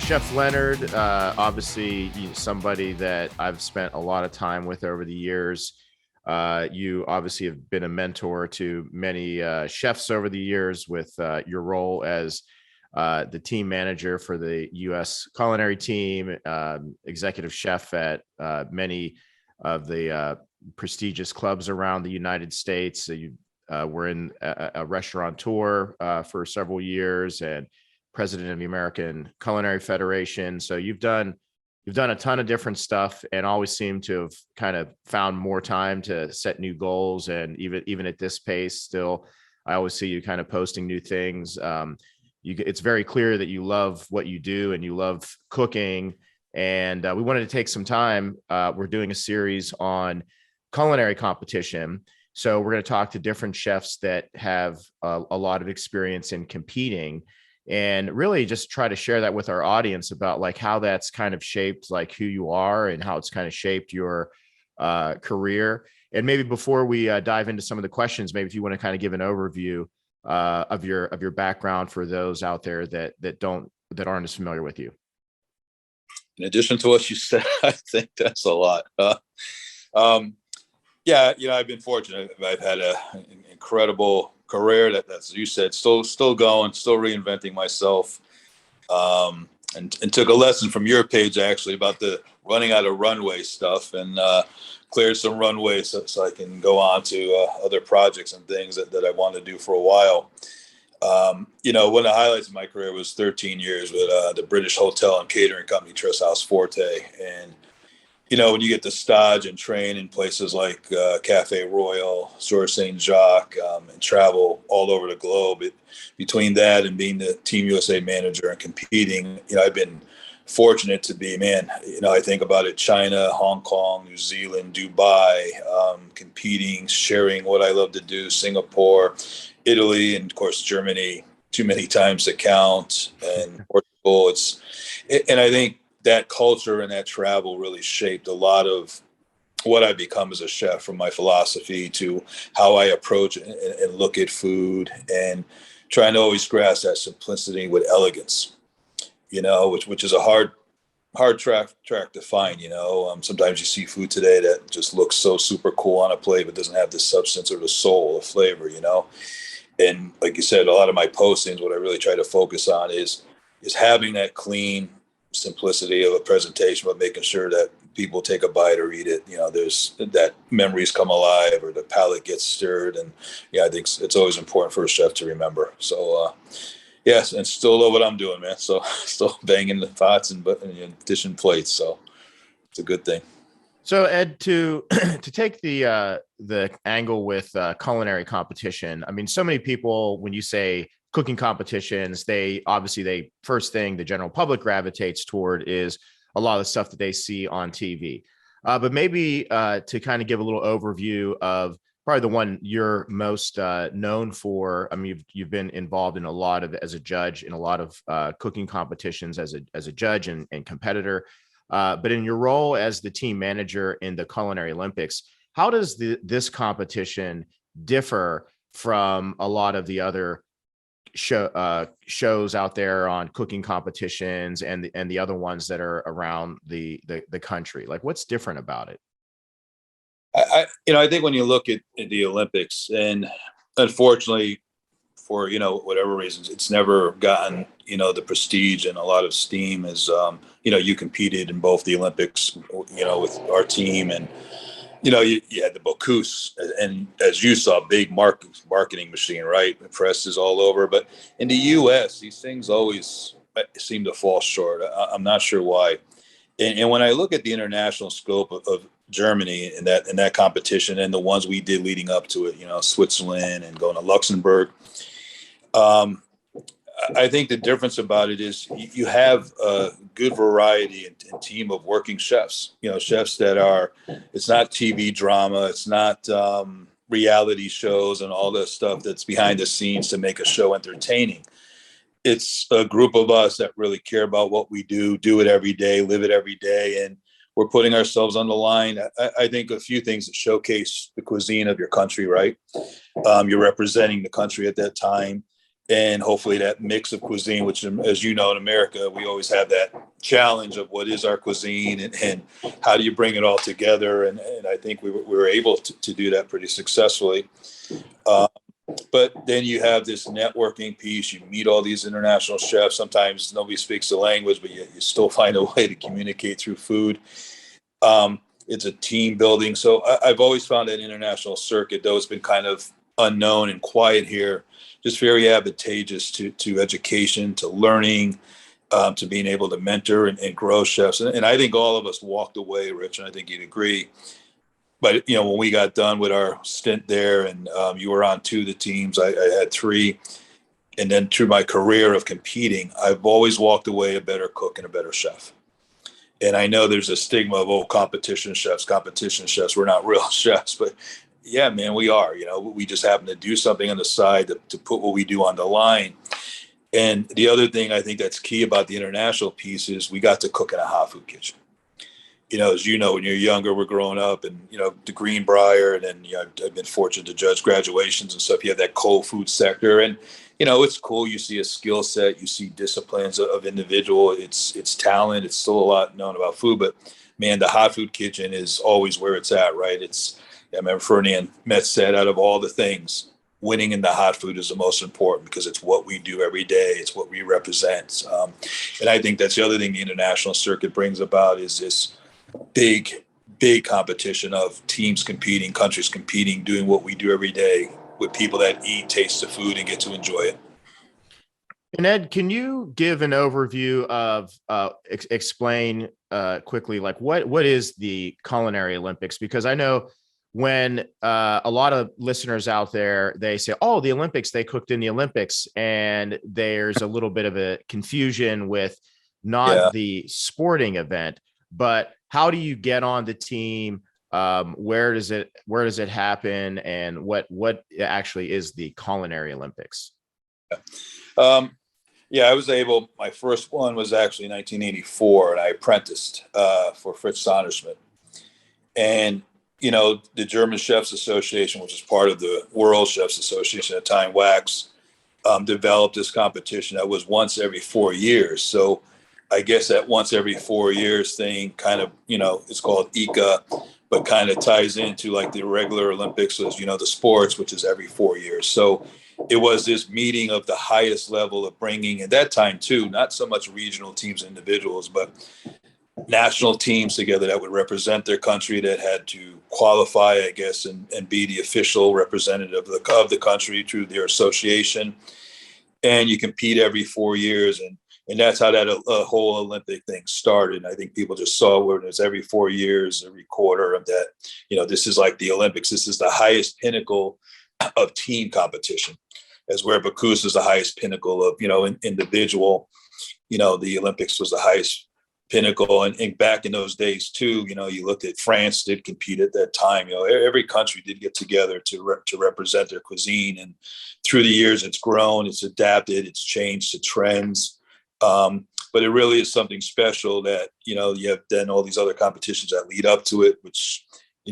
Chef Leonard, obviously somebody that I've spent a lot of time with over the years. You obviously have been a mentor to many chefs over the years with your role as the team manager for the U.S. culinary team, executive chef at many of the prestigious clubs around the United States. So you were in a restaurateur for several years and president of the American Culinary Federation. So you've done a ton of different stuff and always seem to have kind of found more time to set new goals. And even at this pace, still, I always see you kind of posting new things. It's very clear that you love what you do and you love cooking. And we wanted to take some time. We're doing a series on culinary competition. So we're going to talk to different chefs that have a lot of experience in competing, and really just try to share that with our audience about like how that's kind of shaped like who you are and how it's kind of shaped your career. And maybe before we dive into some of the questions, maybe if you want to kind of give an overview of your background for those out there that aren't as familiar with you. In addition to what you said, I think that's a lot. Yeah, I've been fortunate. I've had an incredible career that's, you said, still going, still reinventing myself. And took a lesson from your page actually about the running out of runway stuff, and cleared some runway so I can go on to other projects and things that I wanted to do for a while. One of the highlights of my career was 13 years with the British hotel and catering company Tres House Forte. And when you get to stage and train in places like Cafe Royal, Source St. Jacques, and travel all over the globe, between that and being the Team USA manager and competing, I've been fortunate to be, I think about it, China, Hong Kong, New Zealand, Dubai, competing, sharing what I love to do, Singapore, Italy, and of course, Germany, too many times to count, and Portugal. And I think that culture and that travel really shaped a lot of what I become as a chef, from my philosophy to how I approach and look at food, and trying to always grasp that simplicity with elegance, which is a hard track to find. Sometimes you see food today that just looks so super cool on a plate, but doesn't have the substance or the soul, the flavor, And like you said, a lot of my postings, what I really try to focus on is having that clean simplicity of a presentation, but making sure that people take a bite or eat it. There's that memories come alive or the palate gets stirred. And I think it's always important for a chef to remember. So, yes, and still love what I'm doing, man. So still banging the pots and dishing plates. So it's a good thing. So Ed, to take the angle with culinary competition, I mean, so many people, when you say cooking competitions, first thing the general public gravitates toward is a lot of the stuff that they see on TV. But maybe to kind of give a little overview of probably the one you're most known for. I mean, you've been involved in as a judge in a lot of cooking competitions as a judge and competitor. But in your role as the team manager in the Culinary Olympics, how does this competition differ from a lot of the other shows out there on cooking competitions and the other ones that are around the country? Like, what's different about it? I think when you look at the Olympics, and unfortunately for whatever reasons, it's never gotten the prestige and a lot of steam as you competed in both the Olympics with our team, and you had the Bocuse, and as you saw, big marketing machine, right? The press is all over. But in the U.S., these things always seem to fall short. I'm not sure why. And when I look at the international scope of Germany in that competition, and the ones we did leading up to it, Switzerland and going to Luxembourg, I think the difference about it is you have a good variety and team of working chefs, chefs that it's not TV drama. It's not reality shows and all the stuff that's behind the scenes to make a show entertaining. It's a group of us that really care about what we do it every day, live it every day. And we're putting ourselves on the line. I think a few things that showcase the cuisine of your country, right? You're representing the country at that time. and hopefully that mix of cuisine, which, as you know, in America, we always have that challenge of what is our cuisine and how do you bring it all together. And I think we were able to do that pretty successfully. But then you have this networking piece. You meet all these international chefs. Sometimes nobody speaks the language, but yet you still find a way to communicate through food. It's a team building. So I've always found that international circuit, though it's been kind of unknown and quiet here, just very advantageous to education, to learning, to being able to mentor and grow chefs. And I think all of us walked away, Rich, and I think you'd agree. But, when we got done with our stint there and you were on 2 of the teams, I had 3. And then through my career of competing, I've always walked away a better cook and a better chef. And I know there's a stigma of, competition chefs. We're not real chefs. But, yeah, man, we are. We just happen to do something on the side to put what we do on the line. And the other thing I think that's key about the international piece is we got to cook in a hot food kitchen. As you know, when you're younger, we're growing up and, the Greenbrier, and then, I've been fortunate to judge graduations and stuff. You have that cold food sector and, it's cool. You see a skill set, you see disciplines of individual. It's talent. It's still a lot known about food, but man, the hot food kitchen is always where it's at, right? I remember Ferdinand Metz said, out of all the things, winning in the hot food is the most important because it's what we do every day. It's what we represent. And I think that's the other thing the international circuit brings about is this big competition of teams competing, countries competing, doing what we do every day with people that eat, taste the food, and get to enjoy it. And Ed, can you give an overview of explain quickly, like what is the Culinary Olympics? Because I know when a lot of listeners out there, they say, oh, the Olympics, they cooked in the Olympics. And there's a little bit of a confusion with not the sporting event, but how do you get on the team? Where does it happen? And what actually is the Culinary Olympics? I was able, my first one was actually 1984, and I apprenticed for Fritz Sonderschmidt. And, the German Chefs Association, which is part of the World Chefs Association at the time, WAX, developed this competition that was once every 4 years. So I guess that once every 4 years thing kind of, it's called ICA, but kind of ties into like the regular Olympics as, the sports, which is every 4 years. So it was this meeting of the highest level of bringing, at that time too, not so much regional teams, individuals, but national teams together that would represent their country, that had to qualify, I guess, and be the official representative of the country through their association. And you compete every 4 years. And that's how that whole Olympic thing started. I think people just saw where it's every 4 years, every quarter of that, this is like the Olympics. This is the highest pinnacle of team competition, as where Bacchus is the highest pinnacle of, individual, the Olympics was the highest pinnacle. And back in those days too, you looked at France did compete at that time. Every country did get together to represent their cuisine. And through the years, it's grown, it's adapted, it's changed to trends. But it really is something special that, you have then all these other competitions that lead up to it, which,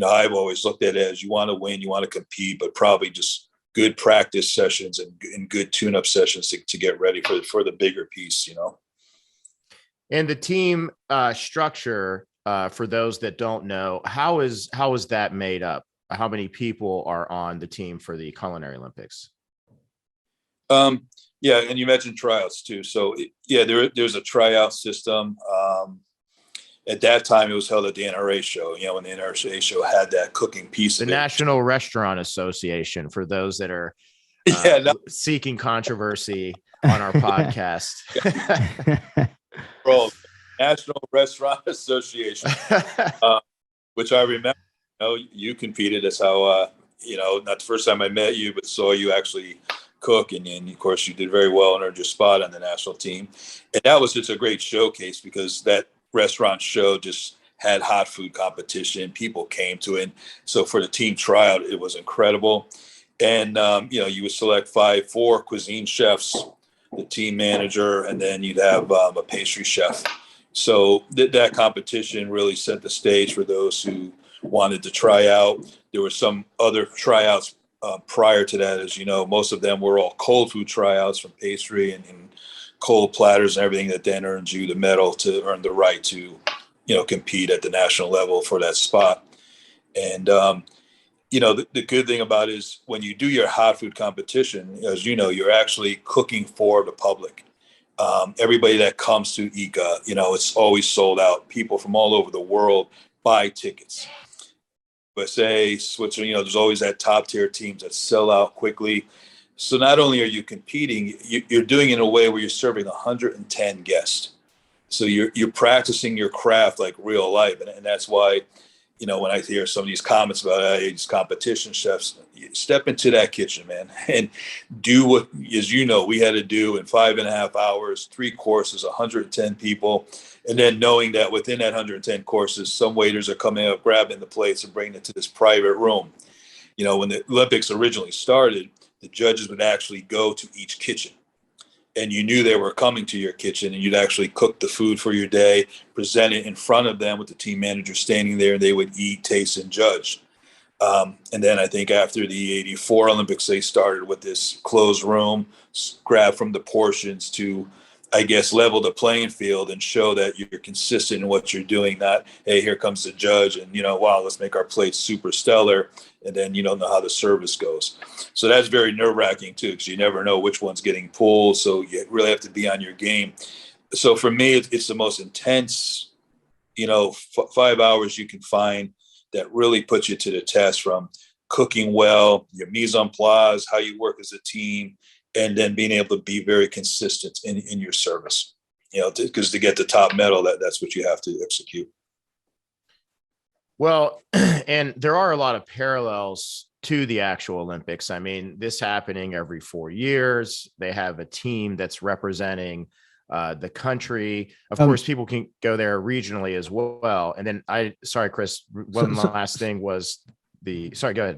I've always looked at it as you want to win, you want to compete, but probably just good practice sessions and good tune-up sessions to get ready for the bigger piece, And the team structure, for those that don't know, how is that made up? How many people are on the team for the Culinary Olympics? Yeah, and you mentioned tryouts too. So there's a tryout system. At that time, it was held at the NRA show. When the NRA show had that cooking piece. The of it. National Restaurant Association, for those that are seeking controversy on our podcast. National Restaurant Association, which I remember. You competed. That's how. Not the first time I met you, but saw you actually cook, and of course you did very well and earned your spot on the national team. And that was just a great showcase because that restaurant show just had hot food competition. People came to it. So for the team tryout, it was incredible. And you would select 4 cuisine chefs, the team manager, and then you'd have a pastry chef. So that competition really set the stage for those who wanted to try out. There were some other tryouts prior to that, as you know, most of them were all cold food tryouts from pastry and cold platters and everything that then earns you the medal to earn the right to, compete at the national level for that spot. And, the good thing about it is when you do your hot food competition, as you know, you're actually cooking for the public. Everybody that comes to ICA, it's always sold out. People from all over the world buy tickets. But say Switzerland, there's always that top tier teams that sell out quickly. So not only are you competing, you're doing it in a way where you're serving 110 guests. So you're practicing your craft like real life. And that's why, when I hear some of these comments about these competition chefs, you step into that kitchen, man, and do what, as you know, we had to do in 5.5 hours, 3 courses, 110 people. And then knowing that within that 110 courses, some waiters are coming up, grabbing the plates and bringing it to this private room. When the Olympics originally started, the judges would actually go to each kitchen. And you knew they were coming to your kitchen, and you'd actually cook the food for your day, present it in front of them with the team manager standing there, and they would eat, taste, and judge. And then I think after the 84 Olympics, they started with this closed room, grab from the portions to, I guess, level the playing field and show that you're consistent in what you're doing. Not, hey, here comes the judge and, wow, let's make our plates super stellar. And then you don't know how the service goes. So that's very nerve-wracking too, because you never know which one's getting pulled. So you really have to be on your game. So for me, it's the most intense, 5 hours you can find that really puts you to the test, from cooking well, your mise en place, how you work as a team, and then being able to be very consistent in your service, because to get the top medal, that's what you have to execute. Well, and there are a lot of parallels to the actual Olympics. I mean, this happening every 4 years. They have a team that's representing the country. Of course, people can go there regionally as well. And then sorry, Chris, one last thing was sorry, go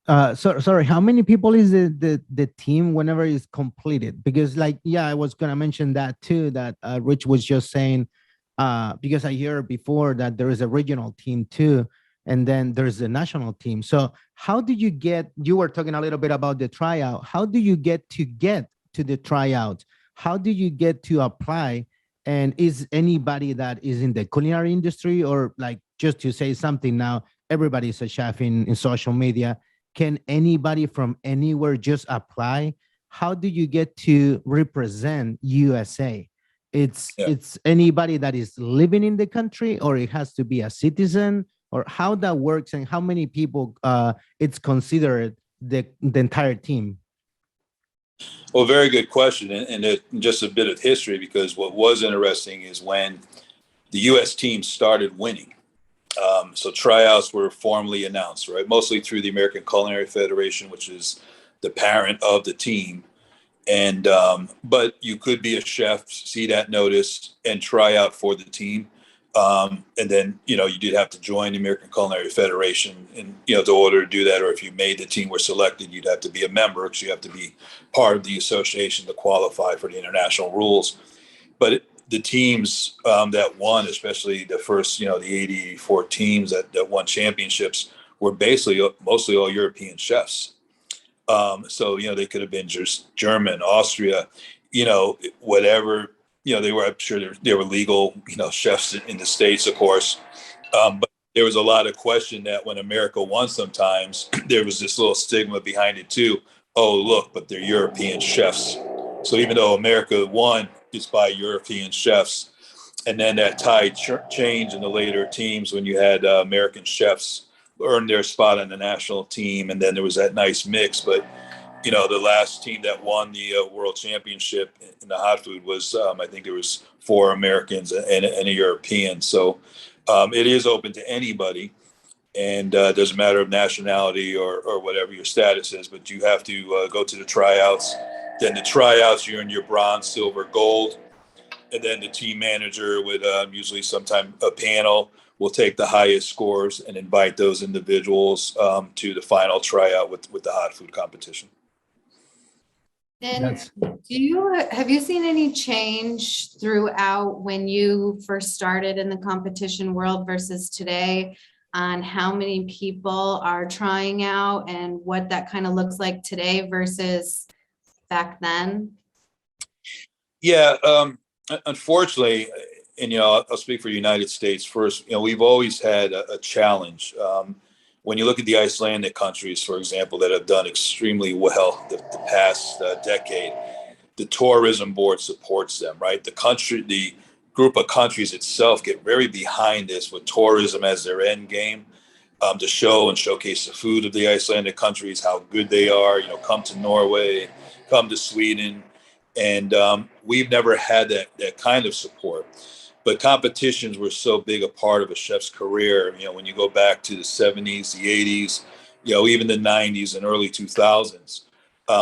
ahead. Sorry, how many people is the team whenever it's completed? Because I was going to mention that too, that Rich was just saying, because I heard before that there is a regional team too, and then there's a national team. So how do you were talking a little bit about the tryout. How do you get to the tryout? How do you get to apply? And is anybody that is in the culinary industry, or just to say something now, everybody's a chef in social media. Can anybody from anywhere just apply? How do you get to represent USA? It's anybody that is living in the country, or it has to be a citizen, or how that works, and how many people it's considered the entire team? Well, very good question. And just a bit of history, because what was interesting is when the U.S. team started winning, so tryouts were formally announced, right? Mostly through the American Culinary Federation, which is the parent of the team. And but you could be a chef, see that notice, and try out for the team. And then, you did have to join the American Culinary Federation and, to order to do that. Or if you made the team, were selected, you'd have to be a member, because you have to be part of the association to qualify for the international rules. But the teams that won, especially the first, the 84 teams that won championships, were basically mostly all European chefs. So, they could have been just German, Austria, whatever. They were, I'm sure they were legal, chefs in the States, of course. But there was a lot of question that when America won, sometimes there was this little stigma behind it too. Oh, look, but they're European chefs. So even though America won, it's by European chefs. And then that tide changed in the later teams when you had American chefs earn their spot on the national team. And then there was that nice mix. But the last team that won the world championship in the hot food was, I think there was 4 Americans and a European. So it is open to anybody, and it doesn't matter of nationality or whatever your status is, but you have to go to the tryouts. Then the tryouts, you earn your bronze, silver, gold. And then the team manager with usually sometime a panel will take the highest scores and invite those individuals to the final tryout with the hot food competition. And have you seen any change throughout when you first started in the competition world versus today? on how many people are trying out and what that kind of looks like today versus back then? Yeah, unfortunately, and I'll speak for the United States first. We've always had a challenge. When you look at the Icelandic countries, for example, that have done extremely well the past decade, the tourism board supports them, right? The group of countries itself get very behind this with tourism as their end game, to show and showcase the food of the Icelandic countries, how good they are. Come to Norway, come to Sweden, and we've never had that kind of support. But competitions were so big a part of a chef's career. When you go back to the 70s, the 80s, even the 90s and early 2000s,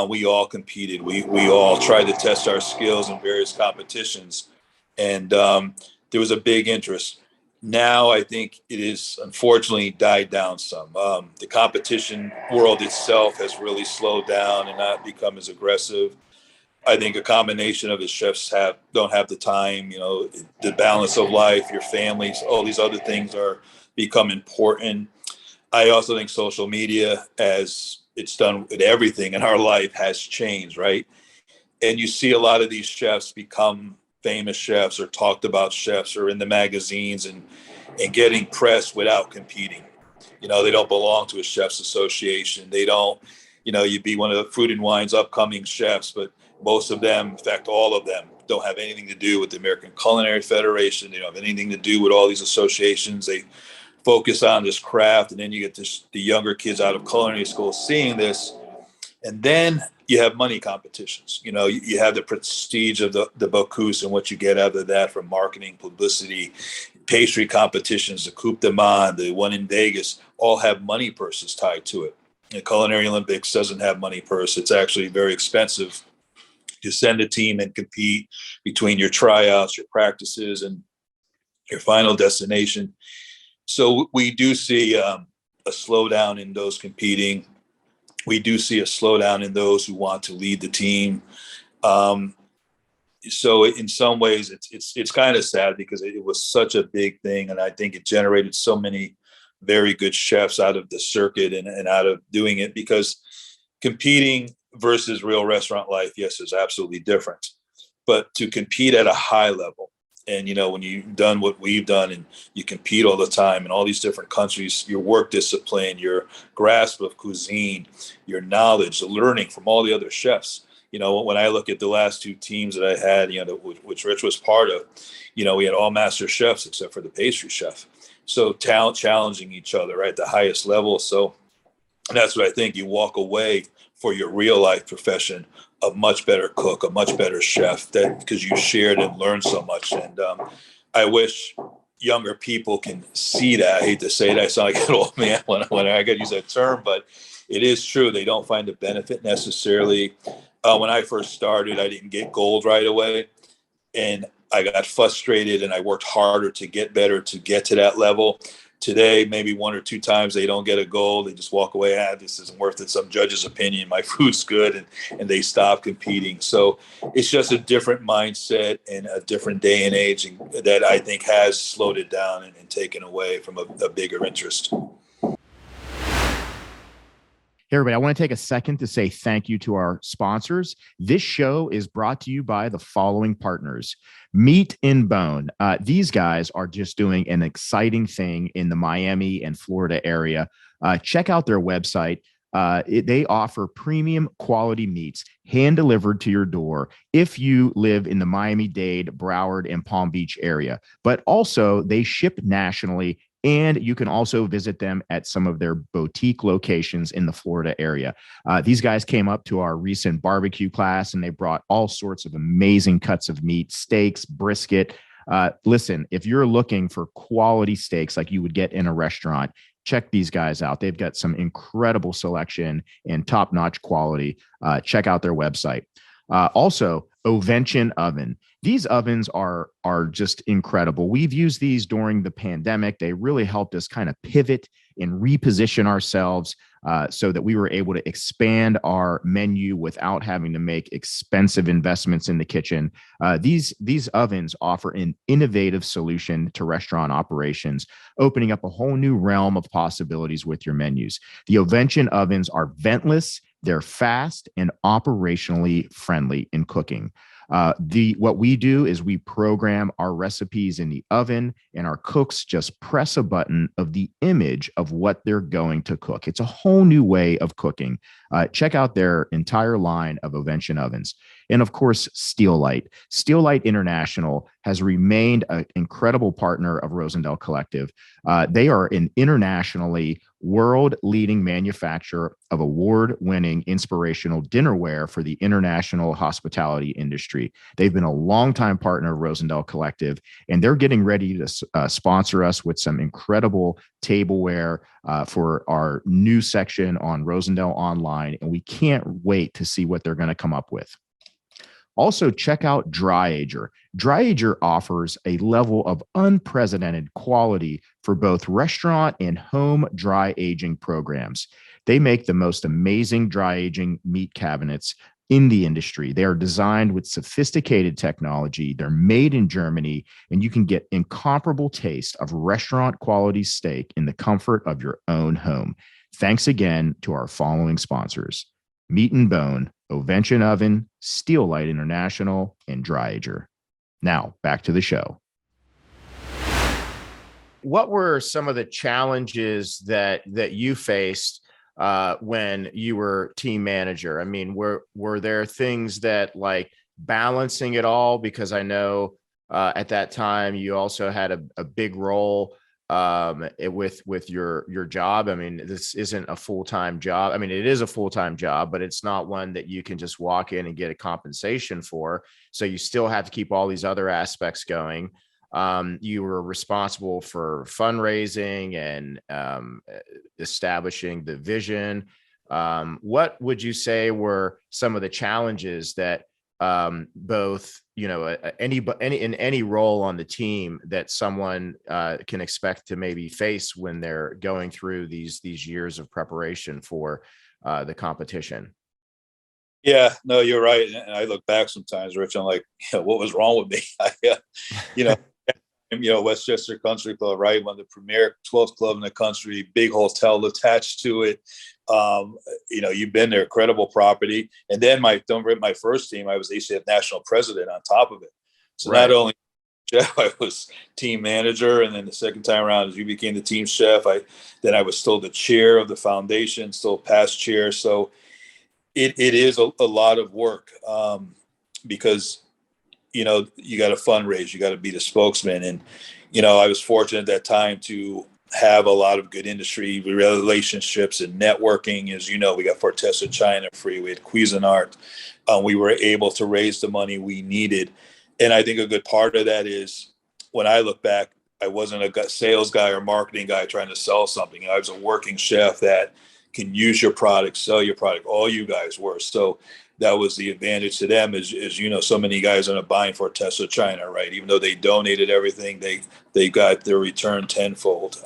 we all competed. We all tried to test our skills in various competitions, and there was a big interest. Now I think it is unfortunately died down some. The competition world itself has really slowed down and not become as aggressive. I think a combination of the chefs don't have the time, the balance of life, your families, all these other things are become important. I also think social media, as it's done with everything in our life, has changed, right? And you see a lot of these chefs become famous chefs or talked about chefs or in the magazines and getting press without competing. They don't belong to a chef's association. They don't, you'd be one of the Food and Wine's upcoming chefs, but most of them, in fact, all of them, don't have anything to do with the American Culinary Federation. They don't have anything to do with all these associations. They focus on this craft. And then you get the younger kids out of culinary school seeing this. And then you have money competitions. You have the prestige of the Bocuse and what you get out of that from marketing, publicity, pastry competitions, the Coupe de Monde, the one in Vegas, all have money purses tied to it. The Culinary Olympics doesn't have money purse. It's actually very expensive to send a team and compete between your tryouts, your practices, and your final destination. So we do see a slowdown in those competing. We do see a slowdown in those who want to lead the team. So in some ways, it's kind of sad because it was such a big thing, and I think it generated so many very good chefs out of the circuit and out of doing it, because competing versus real restaurant life, yes, is absolutely different. But to compete at a high level, and when you've done what we've done and you compete all the time in all these different countries, your work discipline, your grasp of cuisine, your knowledge, the learning from all the other chefs. When I look at the last two teams that I had, which Rich was part of, we had all master chefs except for the pastry chef. So talent challenging each other at the highest level. So that's what I think. You walk away for your real life profession a much better cook, a much better chef, because you shared and learned so much. And I wish younger people can see that. I hate to say that. I sound like an old man when I got to use that term, but it is true. They don't find the benefit necessarily. When I first started, I didn't get gold right away, and I got frustrated, and I worked harder to get better, to get to that level. Today, maybe one or two times they don't get a gold. They just walk away. This isn't worth it. Some judge's opinion. My food's good, and they stop competing. So it's just a different mindset and a different day and age that I think has slowed it down and taken away from a bigger interest. Hey, everybody, I want to take a second to say thank you to our sponsors. This show is brought to you by the following partners. Meat and Bone. These guys are just doing an exciting thing in the Miami and Florida area. Check out their website. They offer premium quality meats hand delivered to your door if you live in the Miami-Dade, Broward, and Palm Beach area. But also they ship nationally, and you can also visit them at some of their boutique locations in the Florida area. These guys came up to our recent barbecue class, and they brought all sorts of amazing cuts of meat, steaks, brisket. Listen, if you're looking for quality steaks like you would get in a restaurant, check these guys out. They've got some incredible selection and top-notch quality. Check out their website. Also, Ovention oven. These ovens are just incredible. We've used these during the pandemic. They really helped us kind of pivot and reposition ourselves. so that we were able to expand our menu without having to make expensive investments in the kitchen. These ovens offer an innovative solution to restaurant operations, opening up a whole new realm of possibilities with your menus. The Ovention ovens are ventless, they're fast, and operationally friendly in cooking. What we do is we program our recipes in the oven, and our cooks just press a button of the image of what they're going to cook. It's a whole new way of cooking. Check out their entire line of Ovention ovens. And of course, Steelite. Steelite International has remained an incredible partner of Rosendale Collective. They are an internationally world-leading manufacturer of award-winning inspirational dinnerware for the international hospitality industry. They've been a longtime partner of Rosendale Collective, and they're getting ready to sponsor us with some incredible tableware for our new section on Rosendale Online, and we can't wait to see what they're going to come up with. Also, check out DryAger. DryAger offers a level of unprecedented quality for both restaurant and home dry aging programs. They make the most amazing dry aging meat cabinets in the industry. They are designed with sophisticated technology. They're made in Germany, and you can get incomparable taste of restaurant quality steak in the comfort of your own home. Thanks again to our following sponsors: Meat and Bone, Ovention Oven, Steelite International, and DryAger. Now, back to the show. What were some of the challenges that you faced when you were team manager? I mean, were there things that, like, balancing it all? Because I know at that time you also had a big role with your job. I mean, this isn't a full-time job. I mean, it is a full-time job, but it's not one that you can just walk in and get a compensation for. So you still have to keep all these other aspects going. You were responsible for fundraising and establishing the vision. What would you say were some of the challenges that both, in any role on the team that someone can expect to maybe face when they're going through these years of preparation for the competition? Yeah, no, you're right. And I look back sometimes, Rich, I'm like, what was wrong with me? Westchester Country Club, right? One of the premier 12th club in the country, big hotel attached to it. You've been there, credible property. And then my first team, I was ACF national president on top of it. So right. Not only chef, I was team manager. And then the second time around, as you became the team chef, I was still the chair of the foundation, still past chair. So it is a lot of work because you got to fundraise, you got to be the spokesman. And, I was fortunate at that time to have a lot of good industry relationships and networking. As you know, we got Fortessa China free, we had Cuisinart. We were able to raise the money we needed. And I think a good part of that is, when I look back, I wasn't a sales guy or marketing guy trying to sell something. I was a working chef that can use your product, sell your product. All you guys were. So that was the advantage to them. As so many guys are buying for Fortessa China, right? Even though they donated everything, they got their return tenfold.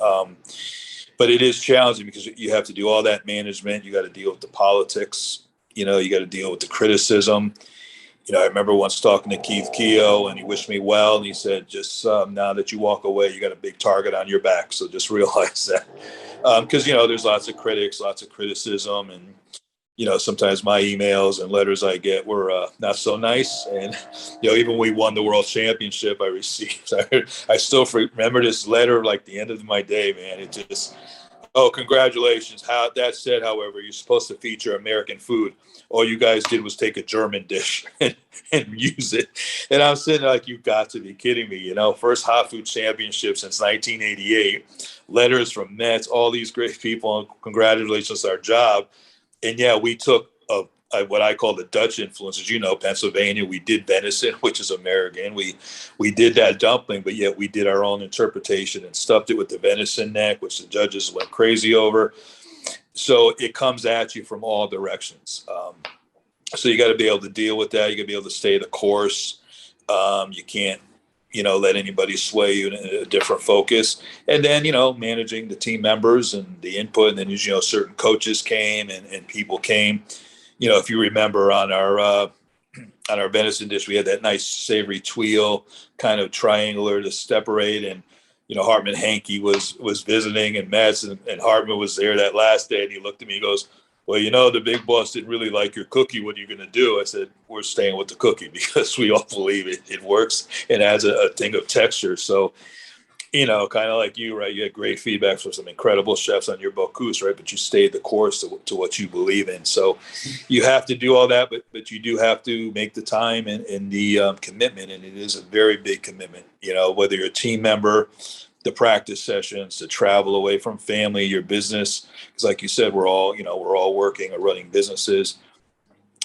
But it is challenging because you have to do all that management. You got to deal with the politics. You got to deal with the criticism. I remember once talking to Keith Keogh, and he wished me well, and he said, just now that you walk away, you got a big target on your back. So just realize that. Because, there's lots of critics, lots of criticism, and sometimes my emails and letters I get were not so nice. And, even when we won the world championship, I received, I still remember this letter like the end of my day, man. It just, congratulations. That said, however, you're supposed to feature American food. All you guys did was take a German dish and use it. And I'm sitting there like, you've got to be kidding me. First hot food championship since 1988, letters from Mets, all these great people, and congratulations on our job. And yeah, we took what I call the Dutch influence. As you know, Pennsylvania, we did venison, which is American. We did that dumpling, but yet we did our own interpretation and stuffed it with the venison neck, which the judges went crazy over. So it comes at you from all directions. So you got to be able to deal with that. You got to be able to stay the course. You can't let anybody sway you in a different focus. And then, managing the team members and the input. And then, certain coaches came and people came. If you remember on our venison dish, we had that nice savory tuile, kind of triangular to separate. And, Hartman Hankey was visiting, and Madsen and Hartman was there that last day. And he looked at me and goes, well, the big boss didn't really like your cookie. What are you going to do? I said, we're staying with the cookie because we all believe it works and adds a thing of texture. So, kind of like you, right? You had great feedback from some incredible chefs on your Bocuse, right? But you stayed the course to what you believe in. So you have to do all that, but you do have to make the time and the commitment. And it is a very big commitment, whether you're a team member, the practice sessions, to travel away from family, your business. Because like you said, we're all working or running businesses.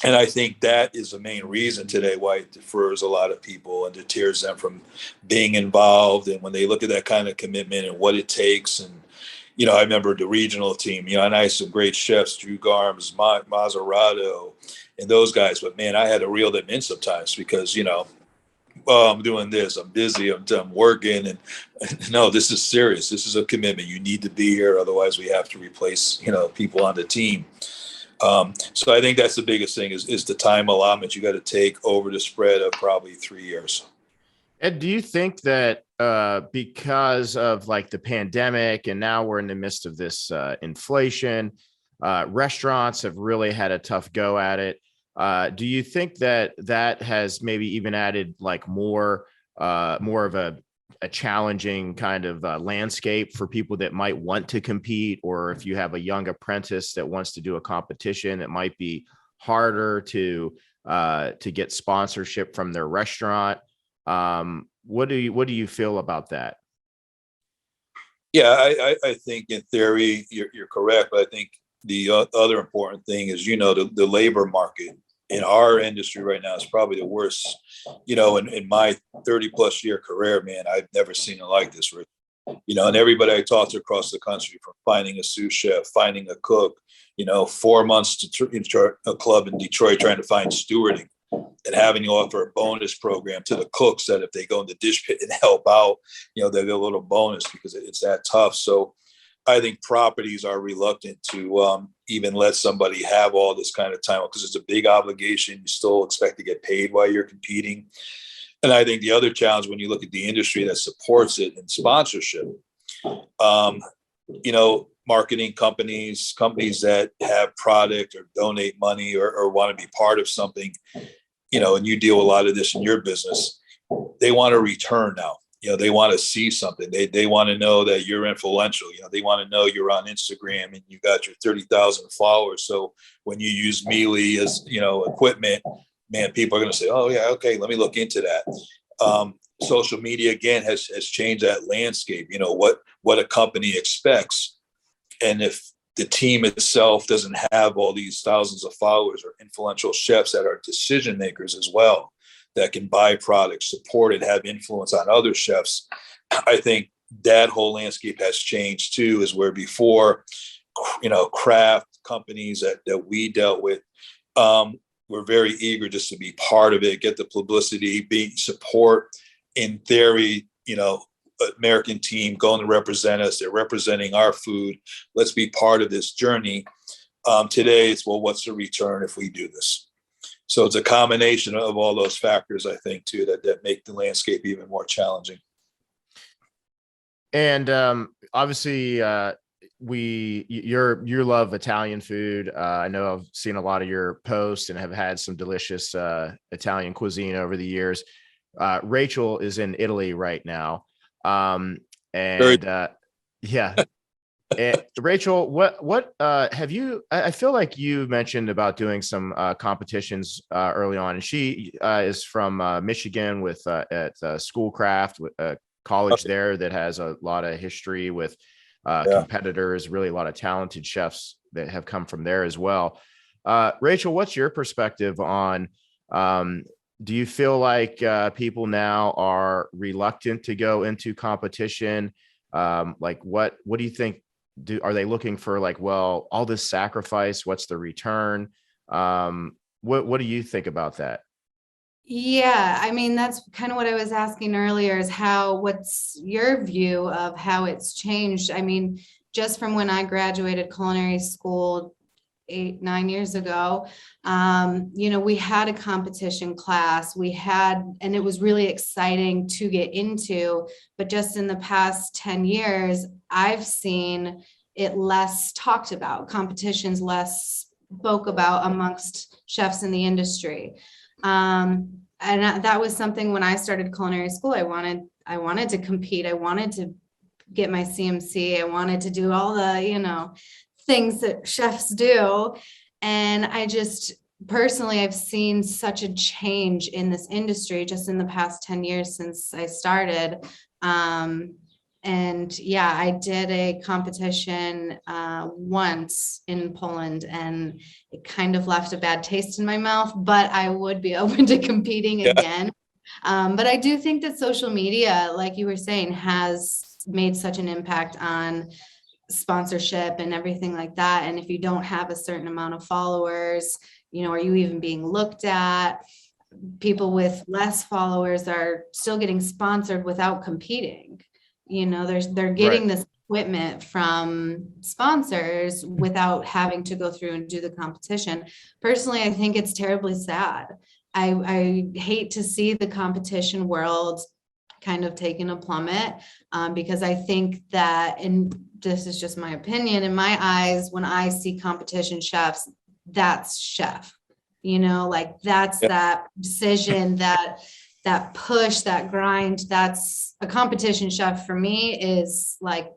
And I think that is the main reason today why it defers a lot of people and deters them from being involved. And when they look at that kind of commitment and what it takes, and, I remember the regional team, and I had some great chefs, Drew Garms, Mazzarato, and those guys. But man, I had to reel them in sometimes because, I'm doing this, I'm busy, I'm working. And no, this is serious. This is a commitment. You need to be here. Otherwise we have to replace, people on the team. So I think that's the biggest thing is the time allotment you got to take over the spread of probably 3 years. And do you think that because of like the pandemic and now we're in the midst of this inflation, restaurants have really had a tough go at it? Do you think that has maybe even added like more of a challenging kind of landscape for people that might want to compete, or if you have a young apprentice that wants to do a competition, it might be harder to get sponsorship from their restaurant. What do you feel about that? Yeah, I think in theory you're correct, but I think the other important thing is, the labor market in our industry right now is probably the worst. In my 30 plus year career, man, I've never seen it like this. And everybody I talk to across the country, from finding a sous chef, finding a cook, 4 months to a club in Detroit trying to find stewarding, and having to offer a bonus program to the cooks that if they go in the dish pit and help out, they get a little bonus because it's that tough. So I think properties are reluctant to even let somebody have all this kind of time because it's a big obligation. You still expect to get paid while you're competing. And I think the other challenge when you look at the industry that supports it in sponsorship, marketing companies that have product or donate money or want to be part of something, and you deal with a lot of this in your business, they want a return now. They want to see something. They want to know that you're influential. They want to know you're on Instagram and you got your 30,000 followers. So when you use Mealy as, equipment, man, people are going to say, oh yeah, okay, let me look into that. Social media again has changed that landscape. What a company expects. And if the team itself doesn't have all these thousands of followers or influential chefs that are decision makers as well, that can buy products, support it, have influence on other chefs, I think that whole landscape has changed too, is where before, craft companies that we dealt with, were very eager just to be part of it, get the publicity, support. In theory, American team going to represent us. They're representing our food. Let's be part of this journey. Today, it's, well, what's the return if we do this? So it's a combination of all those factors, I think, too, that make the landscape even more challenging. And obviously, you love Italian food. I know I've seen a lot of your posts and have had some delicious Italian cuisine over the years. Rachel is in Italy right now, yeah. Rachel, what have you? I feel like you mentioned about doing some competitions early on, and she is from Michigan with at Schoolcraft, with a college there that has a lot of history with competitors. Really, a lot of talented chefs that have come from there as well. Rachel, what's your perspective on? Do you feel like people now are reluctant to go into competition? Like, what do you think? Are they looking for like, well, all this sacrifice, what's the return? What do you think about that? Yeah, I mean, that's kind of what I was asking earlier is what's your view of how it's changed? I mean, just from when I graduated culinary school 8, 9 years ago, we had a competition class, and it was really exciting to get into, but just in the past 10 years, I've seen it less talked about, competitions less spoke about amongst chefs in the industry. And that was something when I started culinary school, I wanted to compete. I wanted to get my CMC. I wanted to do all the, things that chefs do. And I just personally, I've seen such a change in this industry just in the past 10 years since I started. And yeah, I did a competition once in Poland, and it kind of left a bad taste in my mouth, but I would be open to competing again. But I do think that social media, like you were saying, has made such an impact on sponsorship and everything like that. And if you don't have a certain amount of followers, are you even being looked at? People with less followers are still getting sponsored without competing. They're getting this equipment from sponsors without having to go through and do the competition. Personally, I think it's terribly sad. I hate to see the competition world kind of taking a plummet, because I think that, and this is just my opinion, in my eyes, when I see competition chefs, that's chef, that's that precision, that push, that grind. That's a competition chef for me is like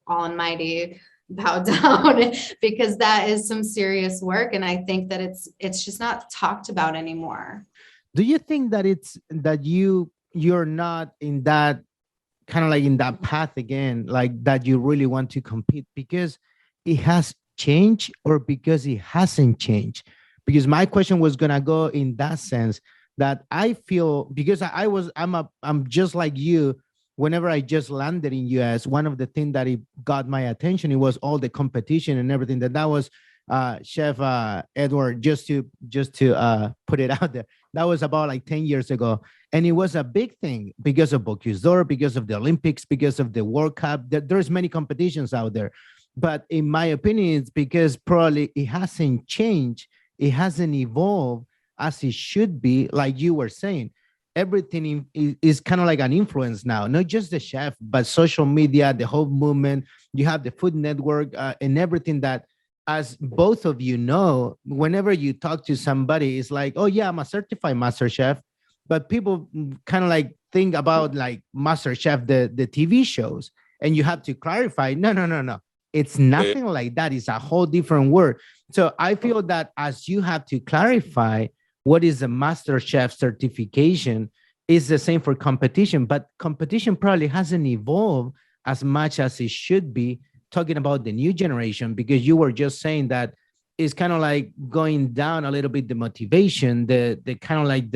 almighty bow down, because that is some serious work. And I think that it's just not talked about anymore. Do you think that you're not in that kind of like in that path again, like that you really want to compete because it has changed or because it hasn't changed? Because my question was gonna go in that sense, that I feel, because I'm just like you. Whenever I just landed in US, one of the things that it got my attention, it was all the competition and everything. That was Chef Edward, just to put it out there. That was about like 10 years ago. And it was a big thing because of Bocuse d'Or, because of the Olympics, because of the World Cup. There's many competitions out there. But in my opinion, it's because probably it hasn't changed. It hasn't evolved as it should be. Like you were saying, everything is kind of like an influence now, not just the chef, but social media, the whole movement. You have the Food Network and everything that, as both of you know, whenever you talk to somebody, it's like, oh yeah, I'm a certified master chef. But people kind of like think about like Master Chef, the TV shows, and you have to clarify, no. It's nothing like that. It's a whole different word. So I feel that as you have to clarify what is a Master Chef certification, is the same for competition, but competition probably hasn't evolved as much as it should be, talking about the new generation, because you were just saying that it's kind of like going down a little bit, the motivation, the kind of like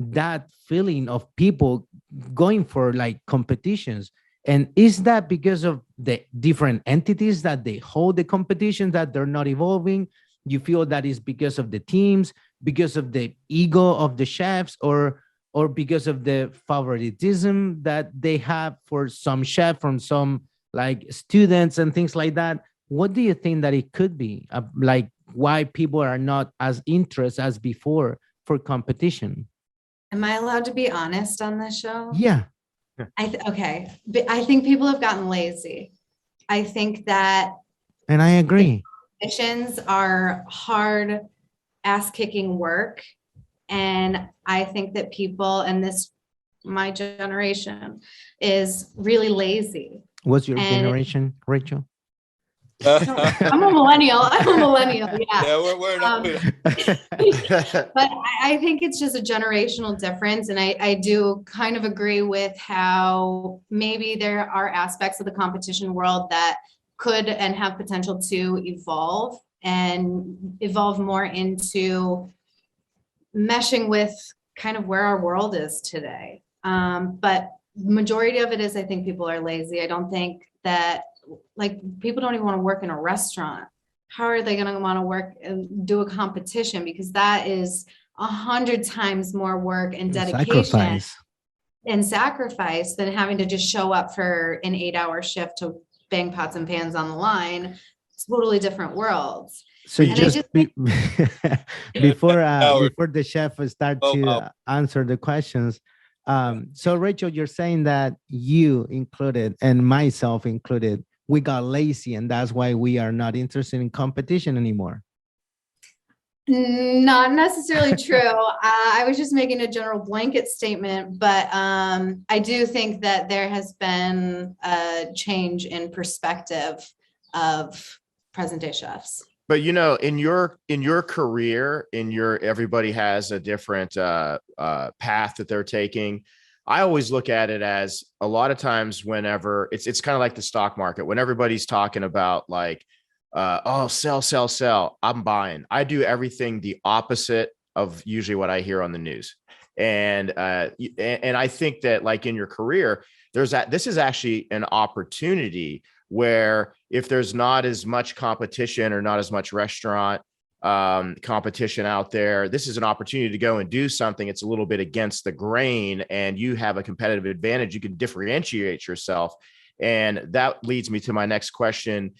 that feeling of people going for like competitions. And is that because of the different entities that they hold the competition, that they're not evolving? You feel that is because of the teams, because of the ego of the chefs, or because of the favoritism that they have for some chef from some like students and things like that? What do you think that it could be? Like why people are not as interested as before for competition? Am I allowed to be honest on this show? Yeah. Okay. But I think people have gotten lazy. I think that, and I agree, competitions are hard, ass-kicking work. And I think that people, and my generation, is really lazy. What's your generation, Rachel? I'm a millennial. Yeah. Yeah, we're not. But I think it's just a generational difference. And I do kind of agree with how maybe there are aspects of the competition world that could and have potential to evolve more into meshing with kind of where our world is today. But majority of it is, I think people are lazy. I don't think that, like, people don't even want to work in a restaurant. How are they going to want to work and do a competition? Because that is 100 times more work and dedication and sacrifice than having to just show up for an 8-hour shift to bang pots and pans on the line. Totally different worlds. So before the chef start to answer the questions, so Rachel, you're saying that you included and myself included, we got lazy and that's why we are not interested in competition anymore. Not necessarily true. I was just making a general blanket statement, but I do think that there has been a change in perspective of present day chefs. But in your career, everybody has a different path that they're taking. I always look at it as a lot of times whenever it's kind of like the stock market, when everybody's talking about like, oh, sell, I'm buying. I do everything the opposite of usually what I hear on the news. And I think that like in your career, this is actually an opportunity where if there's not as much competition or not as much restaurant competition out there, this is an opportunity to go and do something. It's a little bit against the grain and you have a competitive advantage. You can differentiate yourself. And that leads me to my next question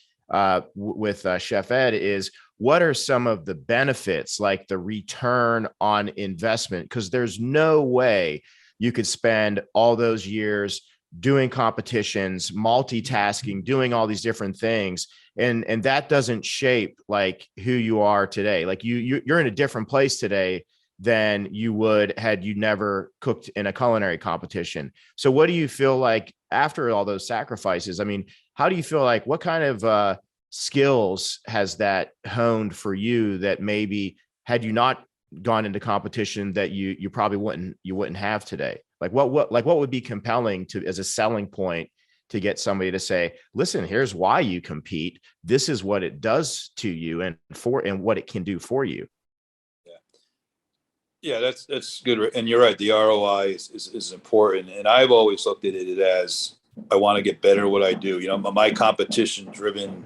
with Chef Ed is, what are some of the benefits, like the return on investment? Because there's no way you could spend all those years doing competitions, multitasking, doing all these different things. And that doesn't shape like who you are today. Like you're in a different place today than you would had you never cooked in a culinary competition. So what do you feel like after all those sacrifices? I mean, how do you feel like, what kind of skills has that honed for you that maybe had you not gone into competition that you probably wouldn't have today? Like what would be compelling as a selling point to get somebody to say, listen, here's why you compete. This is what it does to you and what it can do for you. Yeah, that's good. And you're right. The ROI is important. And I've always looked at it as I want to get better at what I do. My competition driven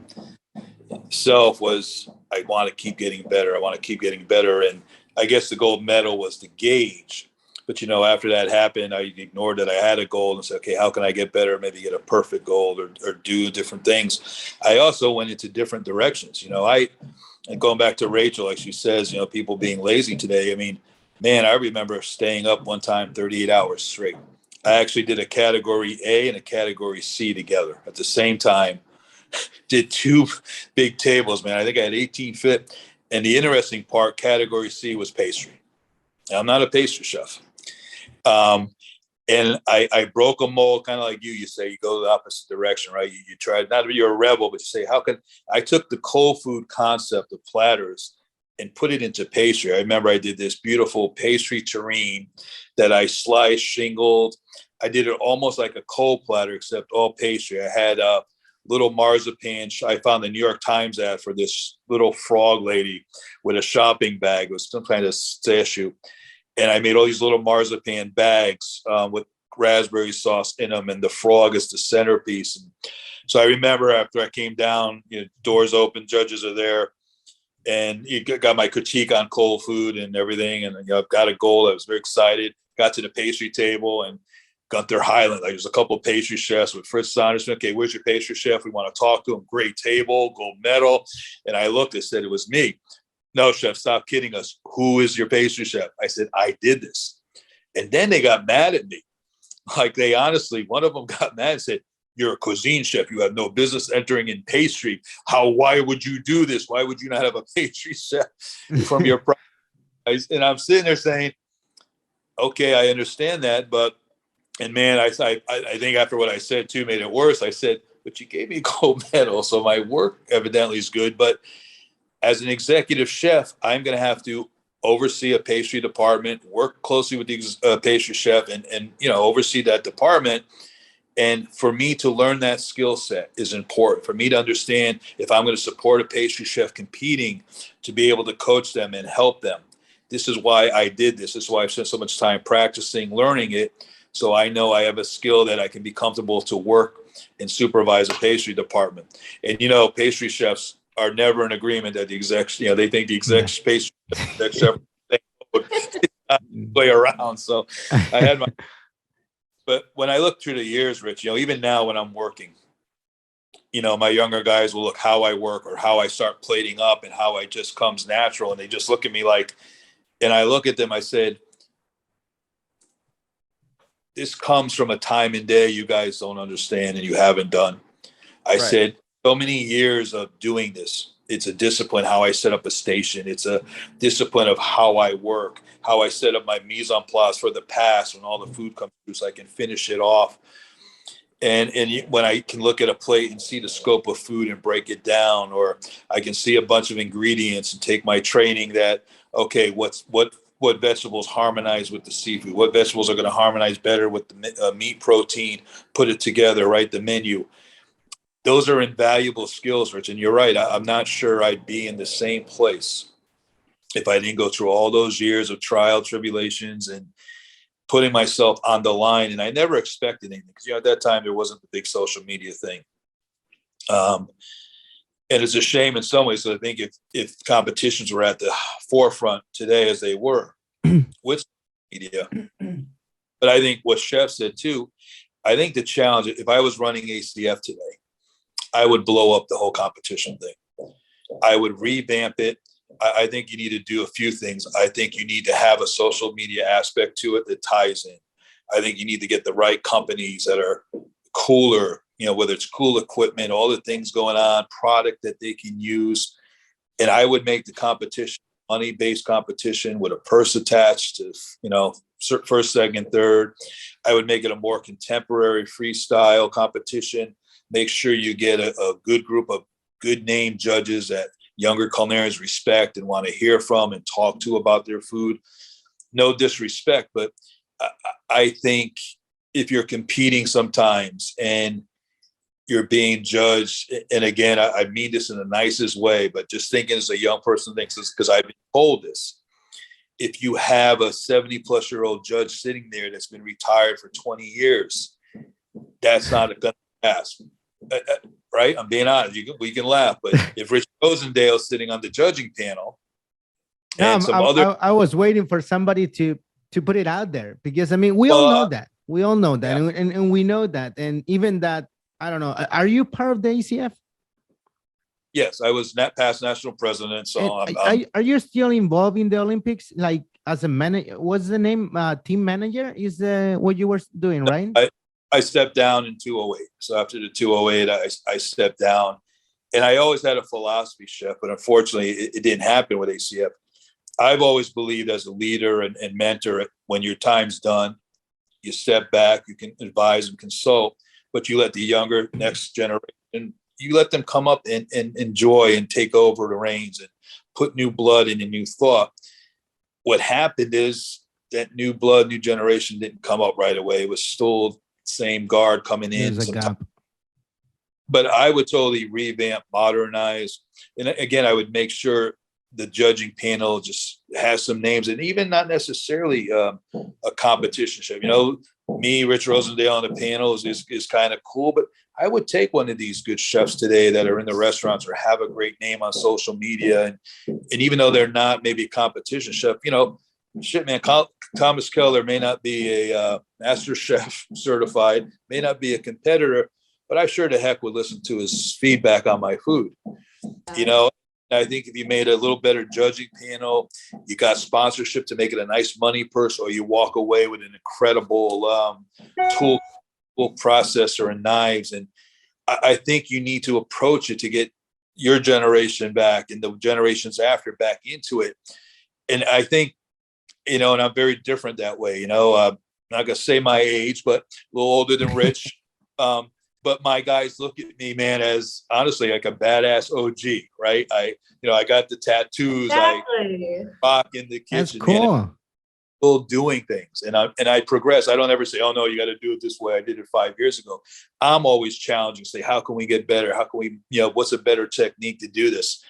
self was, I want to keep getting better. And I guess the gold medal was the gauge. But, after that happened, I ignored that I had a goal and said, okay, how can I get better? Maybe get a perfect goal or do different things. I also went into different directions. And going back to Rachel, like she says, people being lazy today. I mean, man, I remember staying up one time 38 hours straight. I actually did a category A and a category C together at the same time. Did 2 big tables, man. I think I had 18 fit. And the interesting part, category C was pastry. Now, I'm not a pastry chef. And I broke a mold, kind of like you say, you go the opposite direction, right? You try not to be a rebel, but you say, I took the cold food concept of platters and put it into pastry. I remember I did this beautiful pastry terrine that I sliced, shingled. I did it almost like a cold platter, except all pastry. I had a little marzipan. I found the New York Times ad for this little frog lady with a shopping bag. It was some kind of statue. And I made all these little marzipan bags with raspberry sauce in them. And the frog is the centerpiece. And so I remember after I came down, doors open, judges are there. And you got my critique on cold food and everything. And I've got a goal. I was very excited. Got to the pastry table and Gunther Highland. Like, there's a couple of pastry chefs with Fritz Saunders. Okay, where's your pastry chef? We want to talk to him. Great table, gold medal. And I looked and said, it was me. No, chef, stop kidding us. Who is your pastry chef? I said, I did this. And then they got mad at me. Like, they honestly, one of them got mad and said, you're a cuisine chef. You have no business entering in pastry. Why would you do this? Why would you not have a pastry chef from your price? And I'm sitting there saying, okay, I understand that. And man, I think after what I said too made it worse. I said, but you gave me a gold medal. So my work evidently is good. But as an executive chef, I'm going to have to oversee a pastry department, work closely with the pastry chef and oversee that department. And for me to learn that skill set is important. For me to understand if I'm going to support a pastry chef competing, to be able to coach them and help them. This is why I did this. This is why I've spent so much time practicing, learning it. So I know I have a skill that I can be comfortable to work and supervise a pastry department. And, pastry chefs are never in agreement that the execs, they think the exec pastry chef, way around. So I had my, but when I look through the years, Rich, even now when I'm working, my younger guys will look how I work or how I start plating up and how I just comes natural. And they just look at me and I look at them, I said, this comes from a time and day you guys don't understand and you haven't done. I said, so many years of doing this. It's a discipline, how I set up a station. It's a discipline of how I work, how I set up my mise en place for the pass when all the food comes through so I can finish it off. And when I can look at a plate and see the scope of food and break it down, or I can see a bunch of ingredients and take my training that, okay, what vegetables harmonize with the seafood? What vegetables are going to harmonize better with the meat protein? Put it together, write the menu. Those are invaluable skills, Rich. And you're right. I'm not sure I'd be in the same place if I didn't go through all those years of trial, tribulations, and putting myself on the line. And I never expected anything because, at that time, there wasn't the big social media thing. And it's a shame in some ways. So I think if competitions were at the forefront today as they were with media, but I think what Chef said too, I think the challenge, if I was running ACF today, I would blow up the whole competition thing. I would revamp it. I think you need to do a few things. I think you need to have a social media aspect to it that ties in. I think you need to get the right companies that are cooler, whether it's cool equipment, all the things going on, product that they can use. And I would make the competition money-based competition with a purse attached to, first, second, third. I would make it a more contemporary freestyle competition. Make sure you get a good group of good name judges that younger culinarians respect and want to hear from and talk to about their food. No disrespect, but I think if you're competing sometimes and you're being judged, and again, I mean this in the nicest way, but just thinking as a young person thinks this, because I've been told this, if you have a 70-plus-year-old judge sitting there that's been retired for 20 years, that's not going to pass. Right? I'm being honest. We can laugh, but if Rich Rosendale's sitting on the judging panel, and I was waiting for somebody to put it out there because we all know that. We all know that, yeah. and we know that, and even that. I don't know. Are you part of the ACF? Yes, I was past national president. So are you still involved in the Olympics? Like as a manager, what's the name? Team manager is what you were doing, right? I stepped down in 2008. So after the 2008, I stepped down, and I always had a philosophy, Chef, but unfortunately it didn't happen with ACF. I've always believed as a leader and mentor, when your time's done, you step back, you can advise and consult, but you let the younger next generation, you let them come up and enjoy and take over the reins and put new blood in and new thought. What happened is that new blood, new generation didn't come up right away. It was still same guard coming in. But I would totally revamp, modernize. And again, I would make sure the judging panel just has some names, and even not necessarily a competition chef. Me, Rich Rosendale on the panel is kind of cool, but I would take one of these good chefs today that are in the restaurants or have a great name on social media. And even though they're not maybe a competition chef, shit, man, Thomas Keller may not be a master chef certified, may not be a competitor, but I sure the heck would listen to his feedback on my food. I think if you made a little better judging panel, you got sponsorship to make it a nice money purse, or you walk away with an incredible tool processor and knives. And I think you need to approach it to get your generation back and the generations after back into it. And I think, and I'm very different that way. I'm not going to say my age, but a little older than Rich. But my guys look at me, man, as honestly like a badass OG, right? I got the tattoos, exactly. I rock in the kitchen. That's cool. Man, still doing things, and I progress. I don't ever say, "Oh no, you got to do it this way." I did it 5 years ago. I'm always challenging, say, "How can we get better? How can we, what's a better technique to do this?"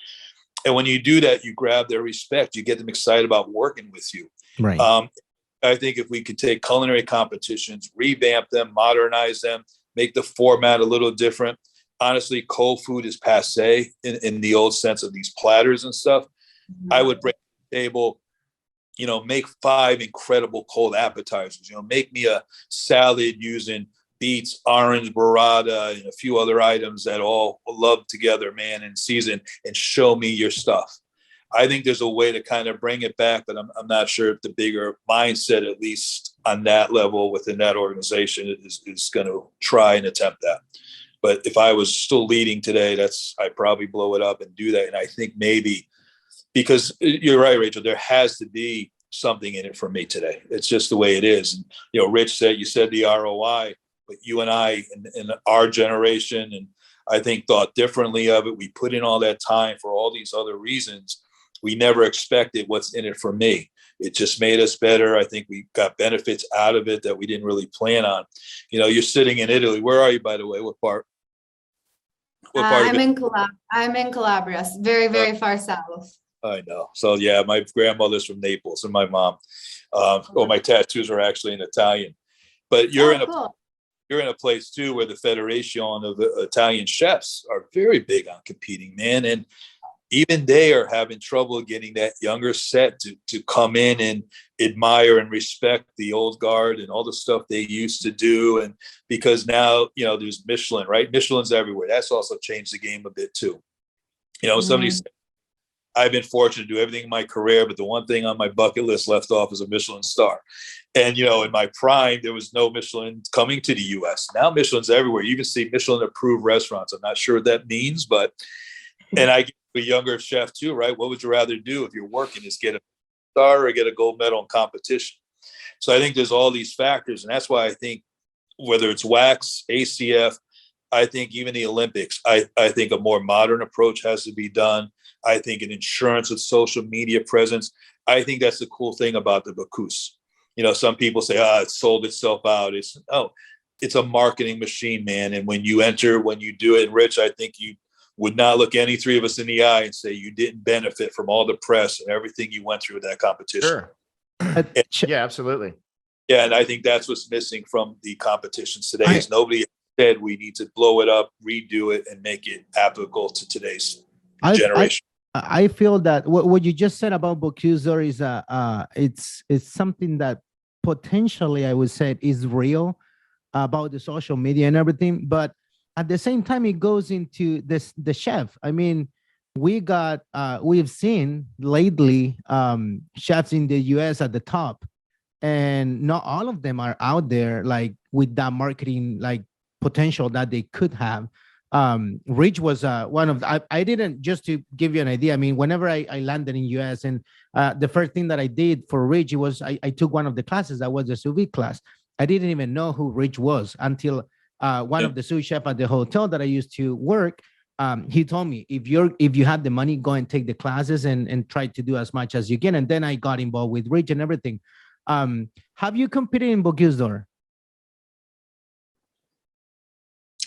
And when you do that, you grab their respect. You get them excited about working with you. Right. I think if we could take culinary competitions, revamp them, modernize them, make the format a little different. Honestly, cold food is passé in the old sense of these platters and stuff. Mm-hmm. I would bring to the table make 5 incredible cold appetizers, make me a salad using beets, orange, burrata, and a few other items that all love together, man, in season, and show me your stuff. I think there's a way to kind of bring it back, but I'm not sure if the bigger mindset, at least on that level within that organization, is going to try and attempt that. But if I was still leading today, I'd probably blow it up and do that. And I think maybe, because you're right, Rachel, there has to be something in it for me today. It's just the way it is. And, Rich said, you said the ROI, but you and I in our generation, and I think thought differently of it. We put in all that time for all these other reasons. We never expected what's in it for me. It just made us better. I think we got benefits out of it that we didn't really plan on. You're sitting in Italy. Where are you, by the way? What part? I'm in Calabria, very, very far south. I know. So yeah, my grandmother's from Naples and my mom. My tattoos are actually in Italian. But you're in a place too where the Federation of Italian chefs are very big on competing, man. And even they are having trouble getting that younger set to come in and admire and respect the old guard and all the stuff they used to do. And because now, there's Michelin, right? Michelin's everywhere. That's also changed the game a bit too. Somebody said, I've been fortunate to do everything in my career, but the one thing on my bucket list left off is a Michelin star. And, in my prime, there was no Michelin coming to the US. Now Michelin's everywhere. You can see Michelin approved restaurants. I'm not sure what that means, but, and I a younger chef too, right? What would you rather do if you're working, is get a star or get a gold medal in competition? So I think there's all these factors. And that's why I think whether it's wax, ACF, I think even the Olympics, I think a more modern approach has to be done. I think an insurance with social media presence. I think that's the cool thing about the Bocuse. Some people say, it sold itself out. It's a marketing machine, man. And when you do it, Rich, I think you would not look any 3 of us in the eye and say you didn't benefit from all the press and everything you went through with that competition. Sure. Yeah, absolutely. Yeah, and I think that's what's missing from the competitions today. Is nobody said we need to blow it up, redo it, and make it applicable to today's generation. I feel that what you just said about Bocuse is it's something that potentially I would say is real about the social media and everything, but at the same time, it goes into the chef. I mean, we've seen lately chefs in the US at the top, and not all of them are out there like with that marketing like potential that they could have. Rich was one of I didn't, just to give you an idea. I mean, whenever I landed in US, and the first thing that I did for Rich was I took one of the classes that was the sous vide class. I didn't even know who Rich was until one of the sous chef at the hotel that I used to work, he told me, if you had the money, go and take the classes and try to do as much as you can. And then I got involved with Rich and everything. Have you competed in Bocuse d'Or?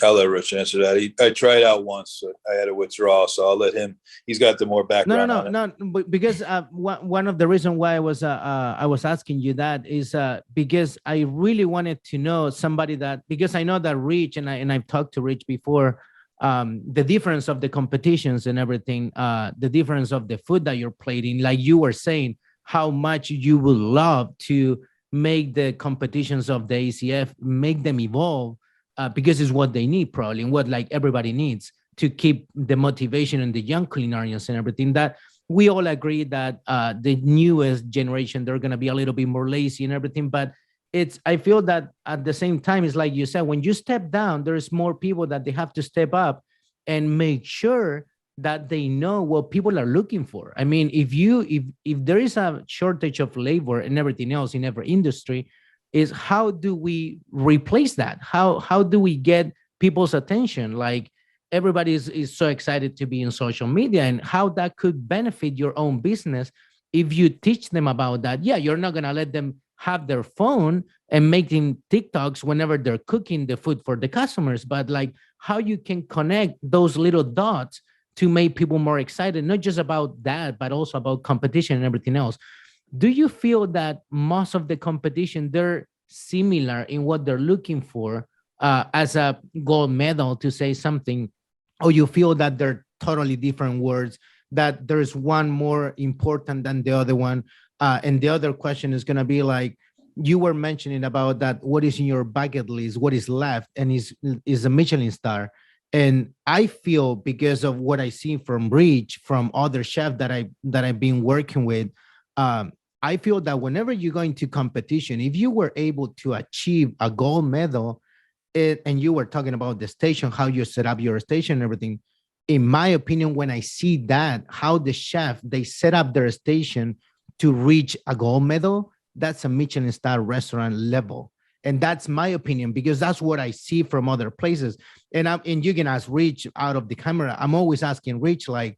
I'll let Rich answer that. I tried out once. So I had to withdraw, so I'll let him. He's got the more background. No. Because one of the reasons why I was asking you that is because I really wanted to know somebody that, because I know that Rich and I've talked to Rich before. The difference of the competitions and everything, the difference of the food that you're plating, like you were saying, how much you would love to make the competitions of the ACF, make them evolve. Because it's what they need, probably, and what like everybody needs to keep the motivation and the young culinarians and everything. That we all agree that the newest generation, they're going to be a little bit more lazy and everything. But I feel that at the same time, it's like you said, when you step down, there's more people that they have to step up and make sure that they know what people are looking for. I mean, if there is a shortage of labor and everything else in every industry, is how do we replace that? How do we get people's attention? Like everybody is so excited to be in social media, and how that could benefit your own business if you teach them about that. Yeah, you're not gonna let them have their phone and making TikToks whenever they're cooking the food for the customers, but like how you can connect those little dots to make people more excited, not just about that, but also about competition and everything else. Do you feel that most of the competition, they're similar in what they're looking for as a gold medal, to say something, or you feel that they're totally different words, that there's one more important than the other one? And the other question is going to be like, you were mentioning about that, what is in your bucket list, what is left, and is a Michelin star. And I feel, because of what I see from Rich, from other chefs that I've been working with, I feel that whenever you go into competition, if you were able to achieve a gold medal, and you were talking about the station, how you set up your station and everything, in my opinion, when I see that, how the chef, they set up their station to reach a gold medal, that's a Michelin star restaurant level. And that's my opinion, because that's what I see from other places. And you can ask Rich out of the camera. I'm always asking Rich, like,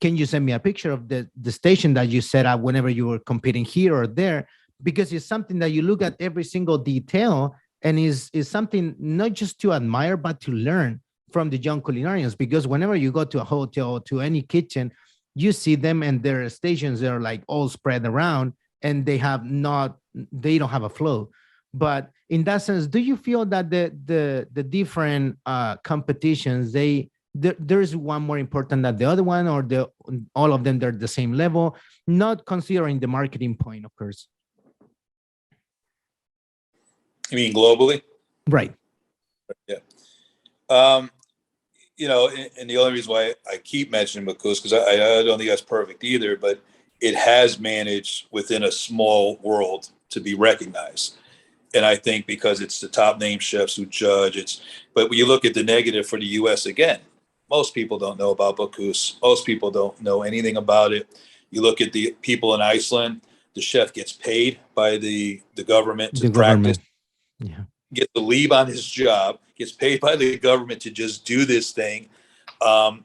can you send me a picture of the station that you set up whenever you were competing here or there? Because it's something that you look at every single detail, and is something not just to admire, but to learn from the young culinarians. Because whenever you go to a hotel, to any kitchen, you see them and their stations are like all spread around, and they don't have a flow. But in that sense, do you feel that the different competitions, there's one more important than the other one, or all of them, they're the same level, not considering the marketing point, of course? You mean globally? Right. Yeah. And the only reason why I keep mentioning Bocuse, because I don't think that's perfect either, but it has managed within a small world to be recognized. And I think because it's the top name chefs who judge, but when you look at the negative for the US, again, most people don't know about Bocuse. Most people don't know anything about it. You look at the people in Iceland, the chef gets paid by the government to practice. Yeah. Gets to leave on his job, gets paid by the government to just do this thing.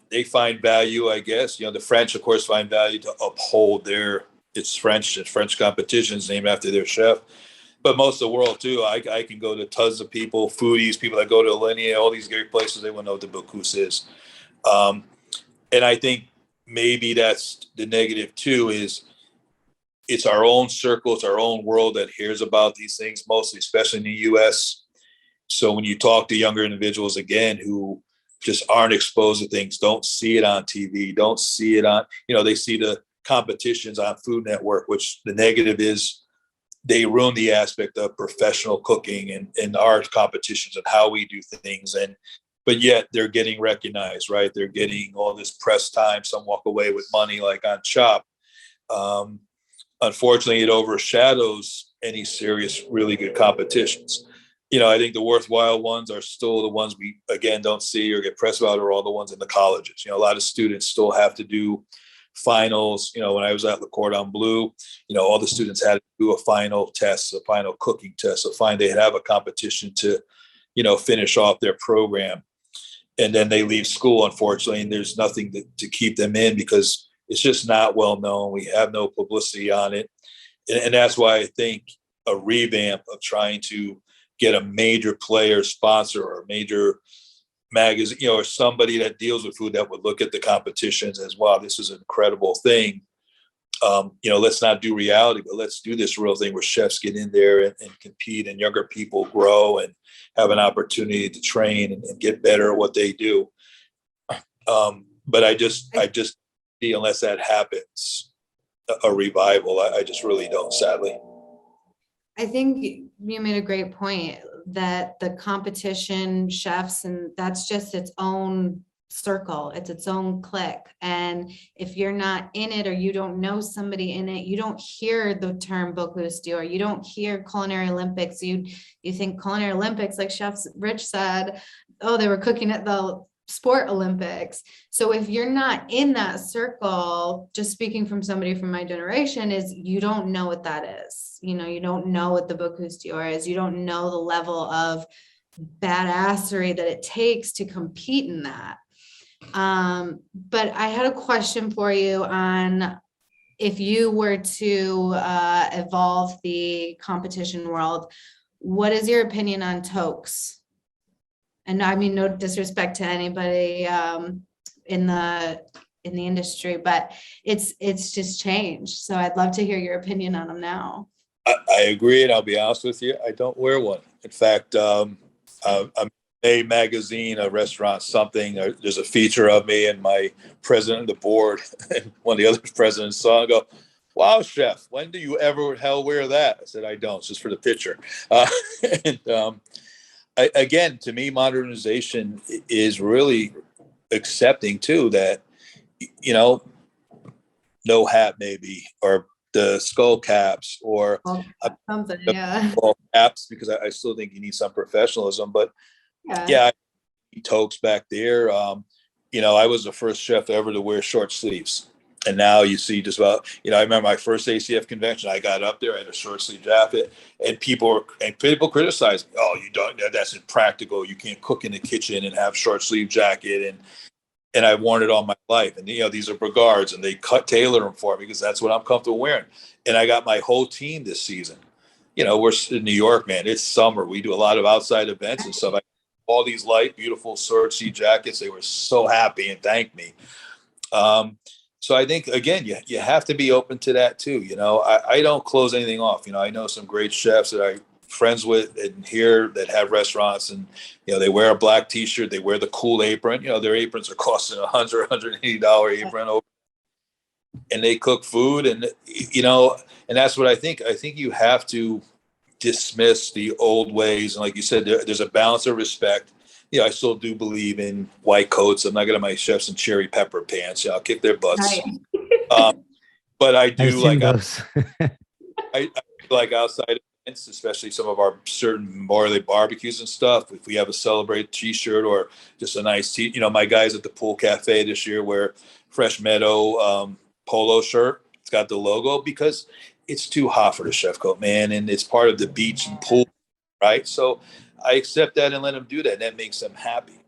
They find value, I guess. The French, of course, find value to uphold it's French competitions named after their chef. But most of the world too. I can go to tons of people, foodies, people that go to Alinea, all these great places, they won't know what the Bocuse is. And I think maybe that's the negative too, is it's our own circle, it's our own world that hears about these things mostly, especially in the US. So when you talk to younger individuals, again, who just aren't exposed to things, don't see it on TV, don't see it on, they see the competitions on Food Network, which the negative is they ruin the aspect of professional cooking and our competitions and how we do things. But yet they're getting recognized, right? They're getting all this press time. Some walk away with money, like on Chop. Unfortunately, it overshadows any serious, really good competitions. I think the worthwhile ones are still the ones we, again, don't see or get press about, are all the ones in the colleges. A lot of students still have to do finals. When I was at Le Cordon Bleu, all the students had to do a final test, a final cooking test. So they'd have a competition to, finish off their program. And then they leave school, unfortunately, and there's nothing to keep them in because it's just not well known. We have no publicity on it. And that's why I think a revamp of trying to get a major player sponsor or a major magazine, or somebody that deals with food that would look at the competitions as, wow, this is an incredible thing. Let's not do reality, but let's do this real thing where chefs get in there and compete, and younger people grow and have an opportunity to train and get better at what they do. But I just see, unless that happens, a revival. I just really don't, sadly. I think you made a great point that the competition chefs, and that's just its own circle, it's its own clique. And if you're not in it, or you don't know somebody in it, you don't hear the term Bocuse d'Or, you don't hear Culinary Olympics. You think Culinary Olympics, like Chef Rich said, oh, they were cooking at the Sport Olympics. So if you're not in that circle, just speaking from somebody from my generation, is you don't know what that is. You don't know what the Bocuse d'Or is. You don't know the level of badassery that it takes to compete in that. But I had a question for you on if you were to evolve the competition world, what is your opinion on toques? And I mean, no disrespect to anybody in the industry, but it's just changed. So I'd love to hear your opinion on them now. I agree, and I'll be honest with you, I don't wear one. In fact, I'm a magazine, a restaurant, something. There's a feature of me, and my president of the board and one of the other presidents saw and go, wow, chef, when do you ever hell wear that? I said, I don't. It's just for the picture. And again, to me, modernization is really accepting too that, you know, no hat maybe, or the skull caps, or Something, yeah. skull caps, because I still think you need some professionalism. But Yeah. yeah, toques back there. You know, I was the first chef ever to wear short sleeves. And now you see just about, you know, I remember my first ACF convention, I got up there, I had a short sleeve jacket, and people criticized me. Oh, you don't, that's impractical. You can't cook in the kitchen and have short sleeve jacket. And I've worn it all my life. And, you know, these are Bregards, and they tailor them for me because that's what I'm comfortable wearing. And I got my whole team this season. You know, we're in New York, man. It's summer. We do a lot of outside events and stuff. All these light, beautiful short sleeve jackets. They were so happy and thanked me. So I think, again, you have to be open to that too. You know, I don't close anything off. You know, I know some great chefs that I'm friends with and here that have restaurants, and, you know, they wear a black t-shirt, they wear the cool apron. You know, their aprons are costing $180 apron over, and they cook food. And, you know, and that's what I think. I think you have to dismiss the old ways. And like you said, there's a balance of respect. You know, I still do believe in white coats. I'm not going to my chefs in cherry pepper pants. You know, I'll kick their butts. Right. But I do like those. I like outside events, especially some of our certain Morley barbecues and stuff. If we have a celebrate T-shirt or just a nice tee, you know, my guys at the pool cafe this year wear Fresh Meadow polo shirt. It's got the logo because it's too hot for the chef coat, man, and it's part of the beach and pool, right? So I accept that and let them do that. And that makes them happy.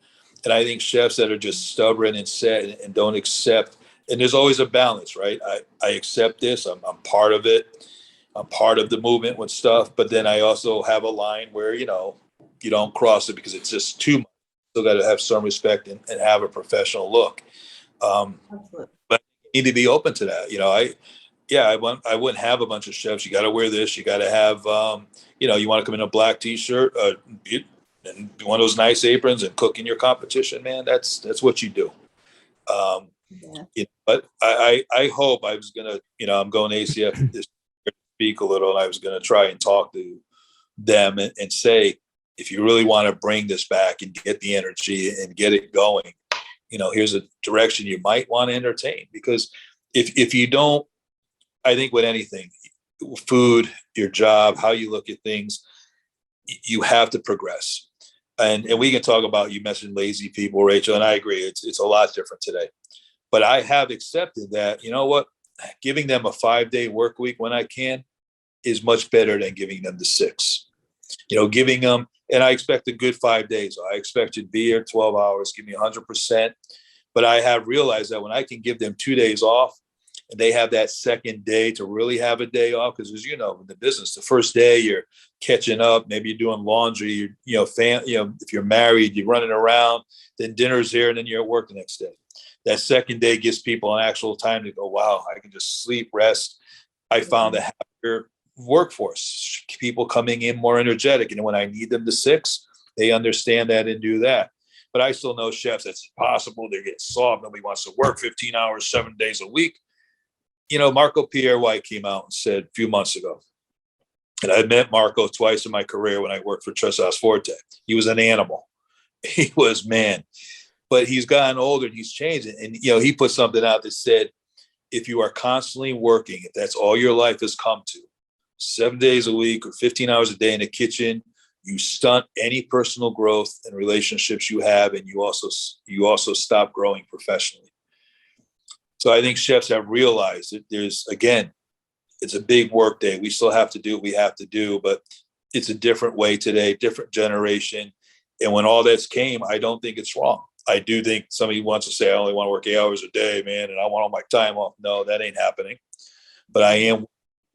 And I think chefs that are just stubborn and set and don't accept, and there's always a balance, right? I accept this. I'm part of it. I'm part of the movement with stuff. But then I also have a line where, you know, you don't cross it because it's just too much. Still got to have some respect and have a professional look. But you need to be open to that. You know, I wouldn't have a bunch of chefs. You got to wear this. You got to have, you know, you want to come in a black T-shirt and one of those nice aprons and cook in your competition, man. That's what you do. Yeah. You know, but I hope I was gonna, you know, I'm going to ACF this year to speak a little, and I was gonna try and talk to them and say, if you really want to bring this back and get the energy and get it going, you know, here's a direction you might want to entertain. Because if you don't, I think with anything, food, your job, how you look at things, you have to progress. And we can talk about, you mentioned lazy people, Rachel, and I agree. It's a lot different today. But I have accepted that, you know what, giving them a 5-day work week when I can is much better than giving them the 6. You know, giving them, and I expect a good 5 days. I expect you to be here 12 hours, give me 100%. But I have realized that when I can give them 2 days off, and they have that second day to really have a day off, because as you know, in the business, the first day you're catching up, maybe you're doing laundry, if you're married, you're running around, then dinner's here, and then you're at work the next day. That second day gives people an actual time to go, wow, I can just sleep, rest. I found a happier workforce, people coming in more energetic. And when I need them to 6, they understand that and do that. But I still know chefs, that's impossible. They get soft. Nobody wants to work 15 hours, 7 days a week. You know, Marco Pierre White came out and said a few months ago, and I met Marco twice in my career when I worked for Tres Forte. He was an animal. He was, man. But he's gotten older and he's changed. And, you know, he put something out that said, if you are constantly working, if that's all your life has come to, 7 days a week or 15 hours a day in the kitchen, you stunt any personal growth and relationships you have, and you also stop growing professionally. So I think chefs have realized that it's a big work day. We still have to do what we have to do, but it's a different way today, different generation. And when all that's came, I don't think it's wrong. I do think somebody wants to say, I only want to work 8 hours a day, man, and I want all my time off. No, that ain't happening. But I am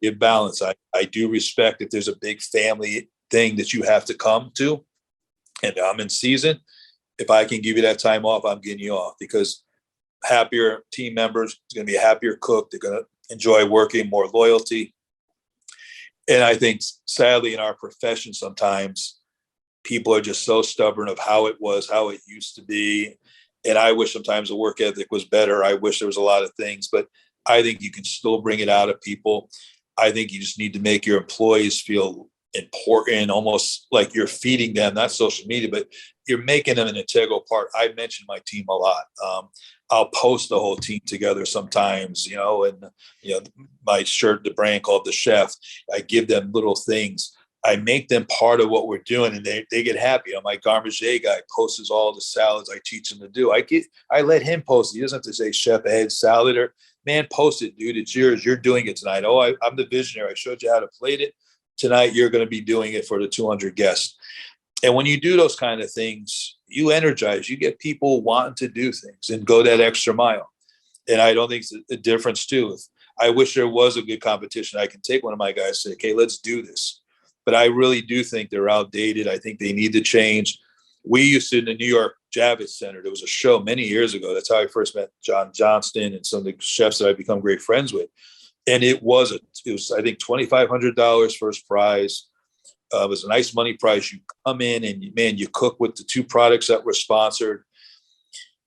in balance. I do respect if there's a big family thing that you have to come to, and I'm in season. If I can give you that time off, I'm getting you off, because happier team members, it's going to be a happier cook. They're going to enjoy working, more loyalty. And I think sadly in our profession, sometimes people are just so stubborn of how it was, how it used to be. And I wish sometimes the work ethic was better. I wish there was a lot of things, but I think you can still bring it out of people. I think you just need to make your employees feel important, almost like you're feeding them, not social media, but you're making them an integral part. I mention my team a lot. I'll post the whole team together sometimes, and, my shirt, the brand called The Chef, I give them little things. I make them part of what we're doing, and they get happy. My garde guy posts all the salads I teach him to do. I let him post it. He doesn't have to say chef ahead salad, or man, post it, dude. It's yours. You're doing it tonight. Oh, I'm the visionary. I showed you how to plate it. Tonight, you're going to be doing it for the 200 guests. And when you do those kind of things, you energize, you get people wanting to do things and go that extra mile. And I don't think it's a difference too. I wish there was a good competition. I can take one of my guys and say, okay, let's do this. But I really do think they're outdated. I think they need to change. We used to, in the New York Javits Center, there was a show many years ago. That's how I first met John Johnston and some of the chefs that I've become great friends with. And it was I think, $2,500 first prize. It was a nice money prize. You come in and you cook with the 2 products that were sponsored.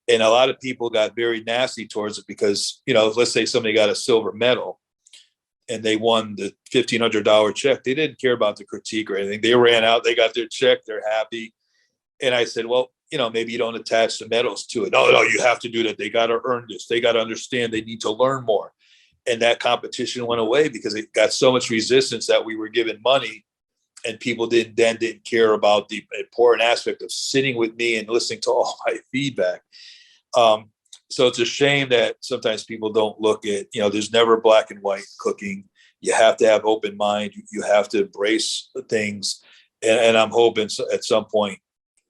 And a lot of people got very nasty towards it because, let's say somebody got a silver medal and they won the $1,500 check. They didn't care about the critique or anything. They ran out, they got their check, they're happy. And I said, well, maybe you don't attach the medals to it. No, you have to do that. They got to earn this. They got to understand they need to learn more. And that competition went away because it got so much resistance that we were giving money, and people didn't care about the important aspect of sitting with me and listening to all my feedback. So it's a shame that sometimes people don't look at, there's never black and white cooking. You have to have open mind. You have to embrace the things. And I'm hoping at some point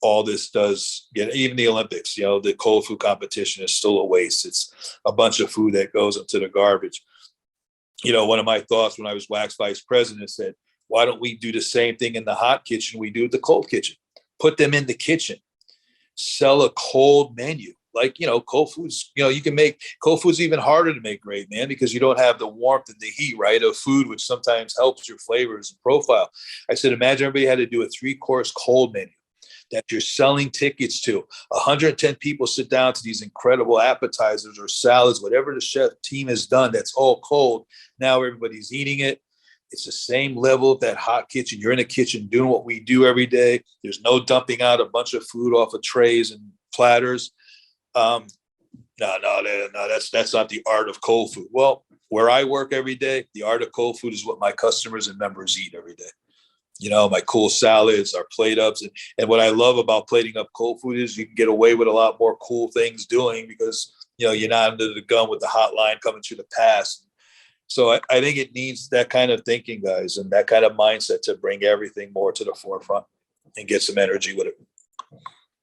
all this does get, even the Olympics, the cold food competition is still a waste. It's a bunch of food that goes into the garbage. One of my thoughts when I was wax vice president said, why don't we do the same thing in the hot kitchen we do at the cold kitchen? Put them in the kitchen, sell a cold menu. Like, cold foods, you can make cold foods even harder to make great, man, because you don't have the warmth and the heat, right, of food, which sometimes helps your flavors and profile. I said, imagine everybody had to do a 3-course cold menu that you're selling tickets to. 110 people sit down to these incredible appetizers or salads, whatever the chef team has done, that's all cold. Now everybody's eating it. It's the same level of that hot kitchen. You're in a kitchen doing what we do every day. There's no dumping out a bunch of food off of trays and platters. No, that's not the art of cold food. Well, where I work every day, the art of cold food is what my customers and members eat every day. My cool salads, our plate ups. And what I love about plating up cold food is you can get away with a lot more cool things doing because, you're not under the gun with the hotline coming through the pass. So I think it needs that kind of thinking, guys, and that kind of mindset to bring everything more to the forefront and get some energy with it.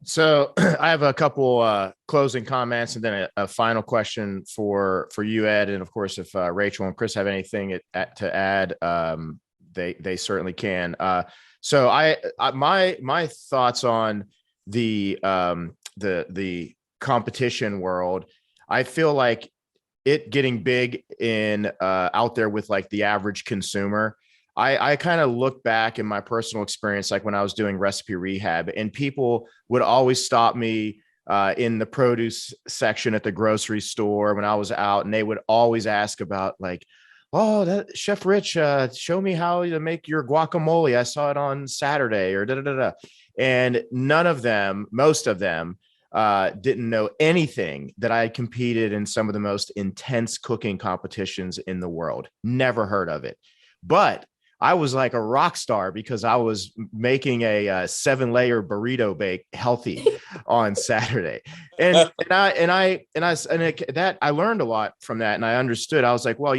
So I have a couple closing comments and then a final question for you, Ed. And of course, if Rachel and Chris have anything to add, they certainly can. So my thoughts on the competition world, I feel like it getting big in out there with like the average consumer. I kind of look back in my personal experience, like when I was doing recipe rehab, and people would always stop me in the produce section at the grocery store when I was out, and they would always ask about like, oh, that Chef Rich, show me how to make your guacamole. I saw it on Saturday or da-da-da-da. And most of them didn't know anything that I had competed in some of the most intense cooking competitions in the world. Never heard of it. But I was like a rock star because I was making a 7-layer burrito bake healthy on Saturday. And I learned a lot from that. And I understood. I was like, well,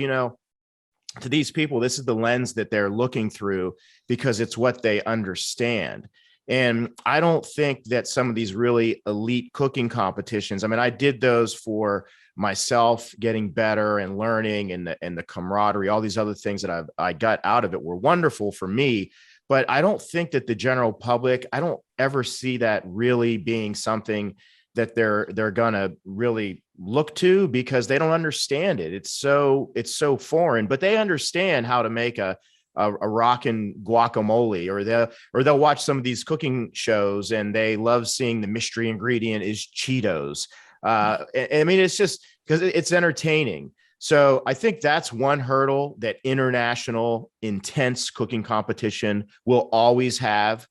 to these people, this is the lens that they're looking through because it's what they understand. And I don't think that some of these really elite cooking competitions, I mean, I did those for myself, getting better and learning, and the camaraderie, all these other things that I got out of it were wonderful for me. But I don't think that the general public, I don't ever see that really being something that they're going to really look to because they don't understand it. It's so foreign, but they understand how to make a rockin' guacamole, or they'll watch some of these cooking shows and they love seeing the mystery ingredient is Cheetos. I mean, it's just because it's entertaining. So I think that's one hurdle that international intense cooking competition will always have.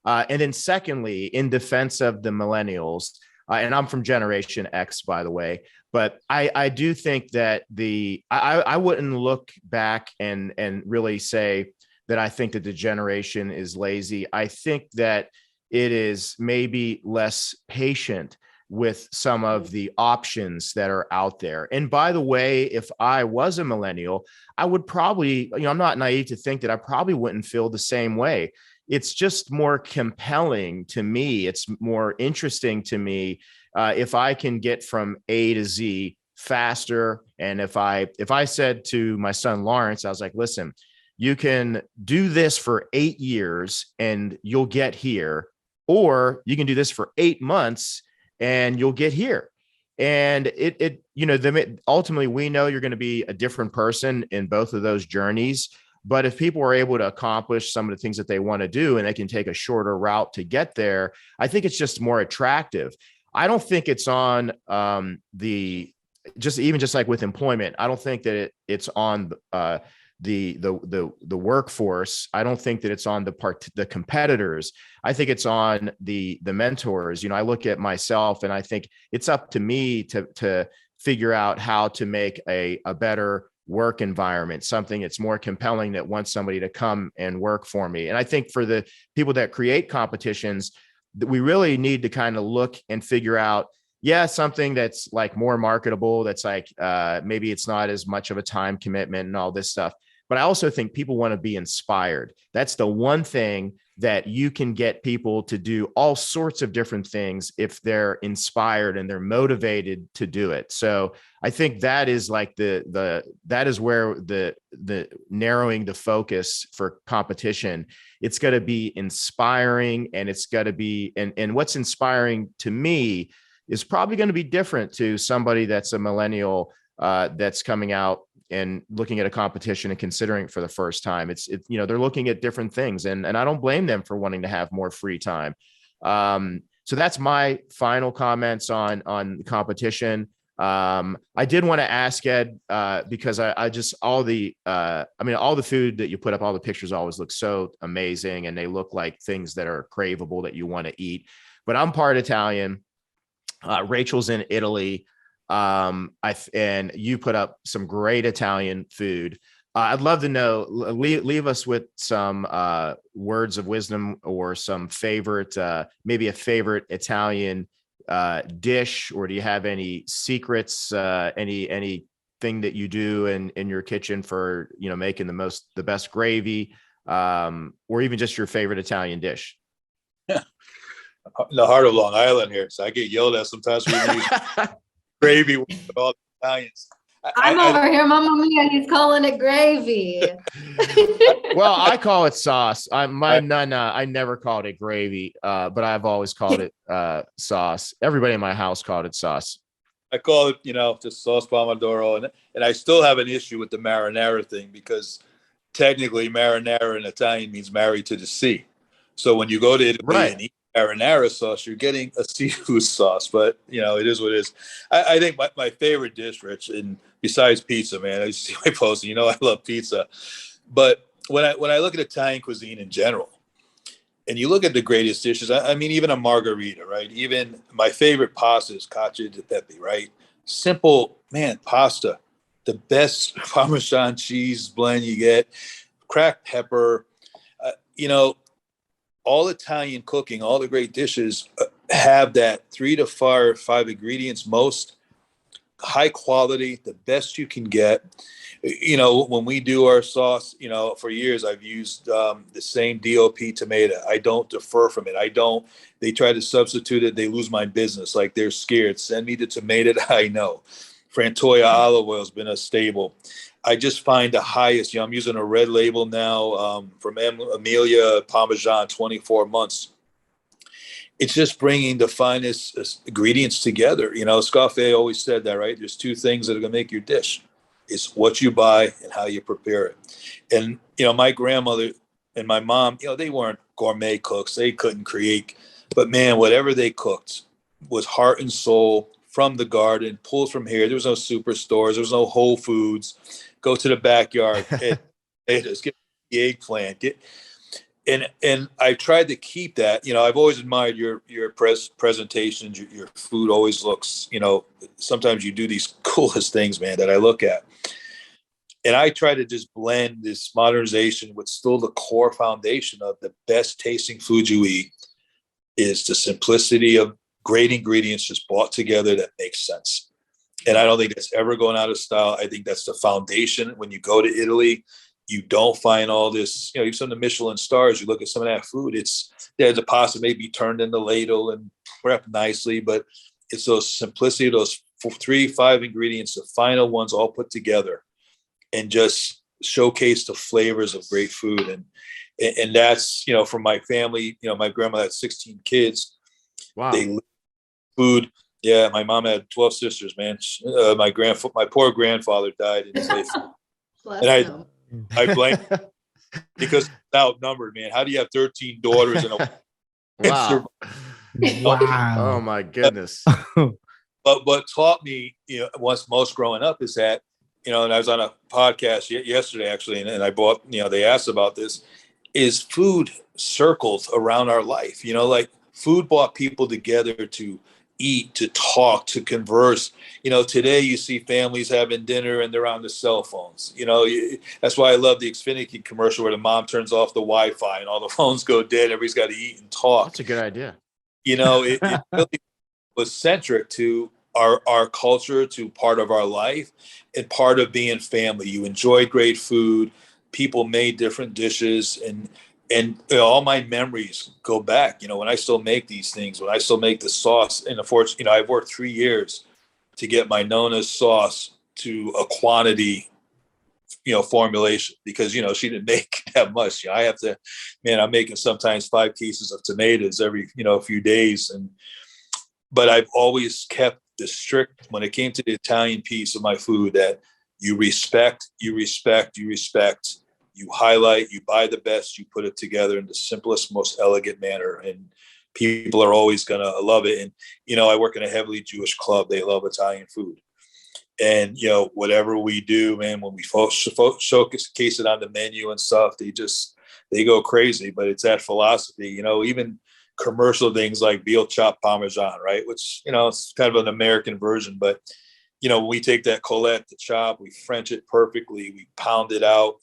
And then secondly, in defense of the millennials, and I'm from Generation X, by the way, but I do think that I wouldn't look back and really say that I think that the generation is lazy. I think that it is maybe less patient with some of the options that are out there. And by the way, if I was a millennial, I would probably, I'm not naive to think that I probably wouldn't feel the same way. It's just more compelling to me. It's more interesting to me if I can get from A to Z faster. And if I said to my son Lawrence, I was like, listen, you can do this for 8 years and you'll get here, or you can do this for 8 months and you'll get here. And ultimately we know you're going to be a different person in both of those journeys. But if people are able to accomplish some of the things that they want to do and they can take a shorter route to get there, I think it's just more attractive. I don't think it's on just like with employment. I don't think that it's on the workforce. I don't think that it's on the competitors. I think it's on the mentors. I look at myself and I think it's up to me to figure out how to make a better work environment, something that's more compelling, that wants somebody to come and work for me. And I think for the people that create competitions, that we really need to kind of look and figure out, something that's like more marketable, that's like maybe it's not as much of a time commitment and all this stuff. But I also think people want to be inspired. That's the one thing that you can get people to do all sorts of different things if they're inspired and they're motivated to do it. So I think that is like that is where the narrowing the focus for competition. It's got to be inspiring, and it's got to be, and what's inspiring to me is probably going to be different to somebody that's a millennial that's coming out and looking at a competition and considering it for the first time. It's they're looking at different things, and I don't blame them for wanting to have more free time. So that's my final comments on competition. I did want to ask Ed, because I just, all the food that you put up, all the pictures always look so amazing, and they look like things that are craveable that you want to eat. But I'm part Italian. Rachel's in Italy. And you put up some great Italian food. I'd love to know, leave us with some words of wisdom, or some favorite, maybe a favorite Italian dish, or do you have any secrets, anything that you do in your kitchen for, making the best gravy, or even just your favorite Italian dish? In the heart of Long Island here, so I get yelled at sometimes for use gravy with all the Italians. I'm over here, Mamma Mia, he's calling it gravy. Well, I call it sauce. I never called it gravy, but I've always called it sauce. Everybody in my house called it sauce. I call it, just sauce pomodoro, and I still have an issue with the marinara thing, because technically marinara in Italian means married to the sea. So when you go to Italy and eat marinara sauce, you're getting a seafood sauce, but it is what it is. I think my favorite dish, Rich, and besides pizza, man, I see my post, I love pizza, but when I look at Italian cuisine in general, and you look at the greatest dishes, I mean, even a margarita, right? Even my favorite pasta is cacio di pepe, right? Simple, man, pasta, the best Parmesan cheese blend you get, cracked pepper, all Italian cooking, all the great dishes have that 3 to 5 ingredients, most high quality, the best you can get. When we do our sauce, for years I've used the same DOP tomato. I don't defer from it. They try to substitute it. They lose my business. Like, they're scared. Send me the tomato that I know. Frantoia olive oil has been a staple. I just find the highest, I'm using a red label now from Amelia Parmesan, 24 months. It's just bringing the finest ingredients together. Scaffè always said that, right? There's 2 things that are going to make your dish. It's what you buy and how you prepare it. And, my grandmother and my mom, they weren't gourmet cooks. They couldn't create. But, man, whatever they cooked was heart and soul, from the garden, pulls from here. There was no superstores. There was no Whole Foods. Go to the backyard. Just get the eggplant. And I tried to keep that. I've always admired your presentations. Your food always looks, sometimes you do these coolest things, man, that I look at. And I try to just blend this modernization with still the core foundation of the best tasting food you eat is the simplicity of great ingredients just brought together that makes sense. And I don't think that's ever going out of style. I think that's the foundation. When you go to Italy, you don't find all this, even some of the Michelin stars, you look at some of that food, there's a pasta maybe turned in the ladle and wrapped nicely, but it's those simplicity, those 3-5 ingredients, the final ones all put together and just showcase the flavors of great food. And that's, from my family, my grandma had 16 kids. Wow. They lived food. Yeah. My mom had 12 sisters, man. My poor grandfather died in his late. And I blame because it's outnumbered, man. How do you have 13 daughters and a wow. Wow. Oh my goodness. But what taught me, once most growing up is that, and I was on a podcast yesterday actually, and I bought, they asked about this, is food circles around our life, like food brought people together to eat, to talk, to converse. Today you see families having dinner and they're on the cell phones. That's why I love the Xfinity commercial where the mom turns off the Wi-Fi and all the phones go dead. Everybody's got to eat and talk. That's a good idea. It really was centric to our culture, to part of our life and part of being family. You enjoyed great food. People made different dishes and all my memories go back, when I still make these things, when I still make the sauce. And unfortunately, I've worked 3 years to get my Nona's sauce to a quantity, formulation because, she didn't make that much. I have to, I'm making sometimes 5 cases of tomatoes every, few days. But I've always kept the strict, when it came to the Italian piece of my food, that you respect, you highlight, you buy the best, you put it together in the simplest, most elegant manner. And people are always going to love it. And, I work in a heavily Jewish club. They love Italian food. And, whatever we do, man, when we showcase it on the menu and stuff, they go crazy. But it's that philosophy, even commercial things like veal chopped Parmesan, right? Which, it's kind of an American version. But, we take that Colette, the chop, we French it perfectly, we pound it out.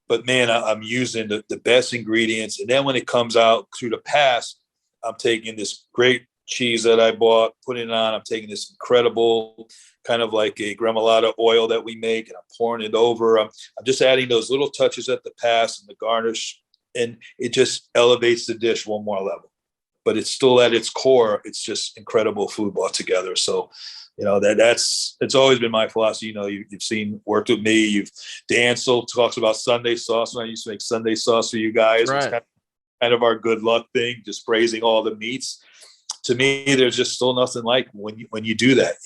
But man, I'm using the best ingredients. And then when it comes out through the pass, I'm taking this great cheese that I bought, putting it on. I'm taking this incredible kind of like a gremolata oil that we make, and I'm pouring it over. I'm just adding those little touches at the pass and the garnish, and it just elevates the dish one more level. But it's still at its core, it's just incredible food brought together. So it's always been my philosophy. You've worked with me. Dancel talks about Sunday sauce. When I used to make Sunday sauce for you guys, right. It's kind of our good luck thing, just praising all the meats. To me, there's just still nothing like when you do that.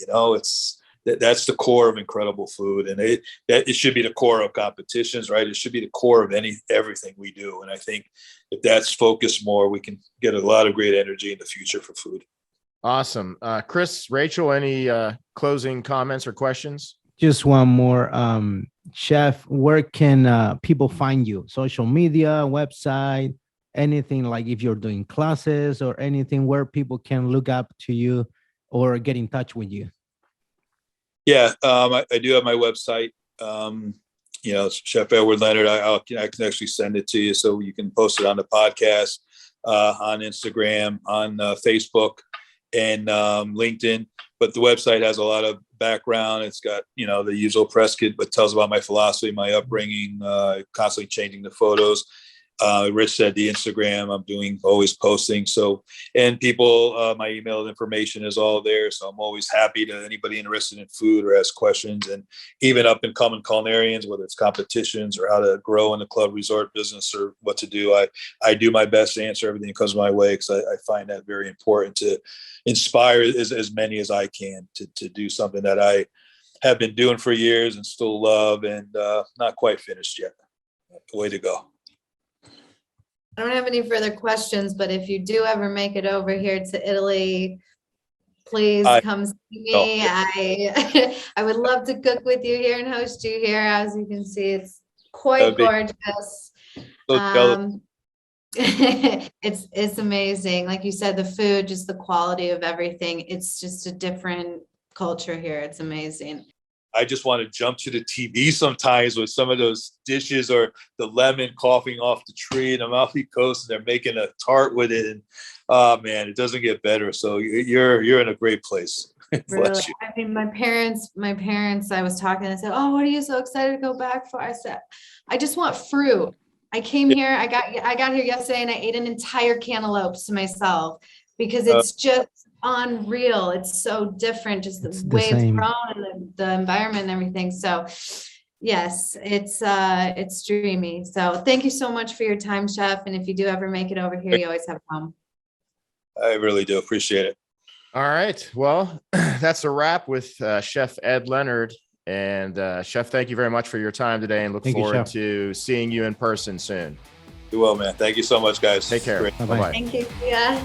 That's the core of incredible food, and it should be the core of competitions, right? It should be the core of everything we do. And I think if that's focused more, we can get a lot of great energy in the future for food. Awesome. Chris, Rachel, any closing comments or questions? Just one more. Chef, where can people find you? Social media, website, anything, like if you're doing classes or anything where people can look up to you or get in touch with you? Yeah, I do have my website. Chef Edward Leonard. I can actually send it to you so you can post it on the podcast, on Instagram, on Facebook, and LinkedIn. But the website has a lot of background. It's got, the usual press kit, but tells about my philosophy, my upbringing, constantly changing the photos. Rich said the Instagram, I'm always posting. So, and people, my email information is all there. So I'm always happy to anybody interested in food or ask questions, and even up and coming culinarians, whether it's competitions or how to grow in the club resort business or what to do. I do my best to answer everything that comes my way, because I find that very important to inspire as many as I can to do something that I have been doing for years and still love, and not quite finished yet. Way to go. I don't have any further questions, but if you do ever make it over here to Italy, please I- come see Oh, me. I would love to cook with you here and host you here. As you can see, it's quite That'd be gorgeous. so jealous. It's amazing. Like you said, the food, just the quality of everything. It's just a different culture here. It's amazing. I just want to jump to the TV sometimes with some of those dishes, or the lemon coughing off the tree in Amalfi Coast, and they're making a tart with it. And oh man, it doesn't get better. So you're in a great place. Really. Bless you. I mean, my parents, I was talking, I said, oh, what are you so excited to go back for? I said, I just want fruit. I came here, I got here yesterday and I ate an entire cantaloupe to myself because it's just unreal. It's so different, just the way it's grown and the environment and everything. So yes, it's dreamy. So thank you so much for your time, Chef. And if you do ever make it over here, you always have home. I really do appreciate it. All right. Well, that's a wrap with Chef Ed Leonard. And Chef, thank you very much for your time today, and look forward to seeing you in person soon. You will, man. Thank you so much, guys. Take care. Bye-bye. Bye-bye. Thank you. Yeah.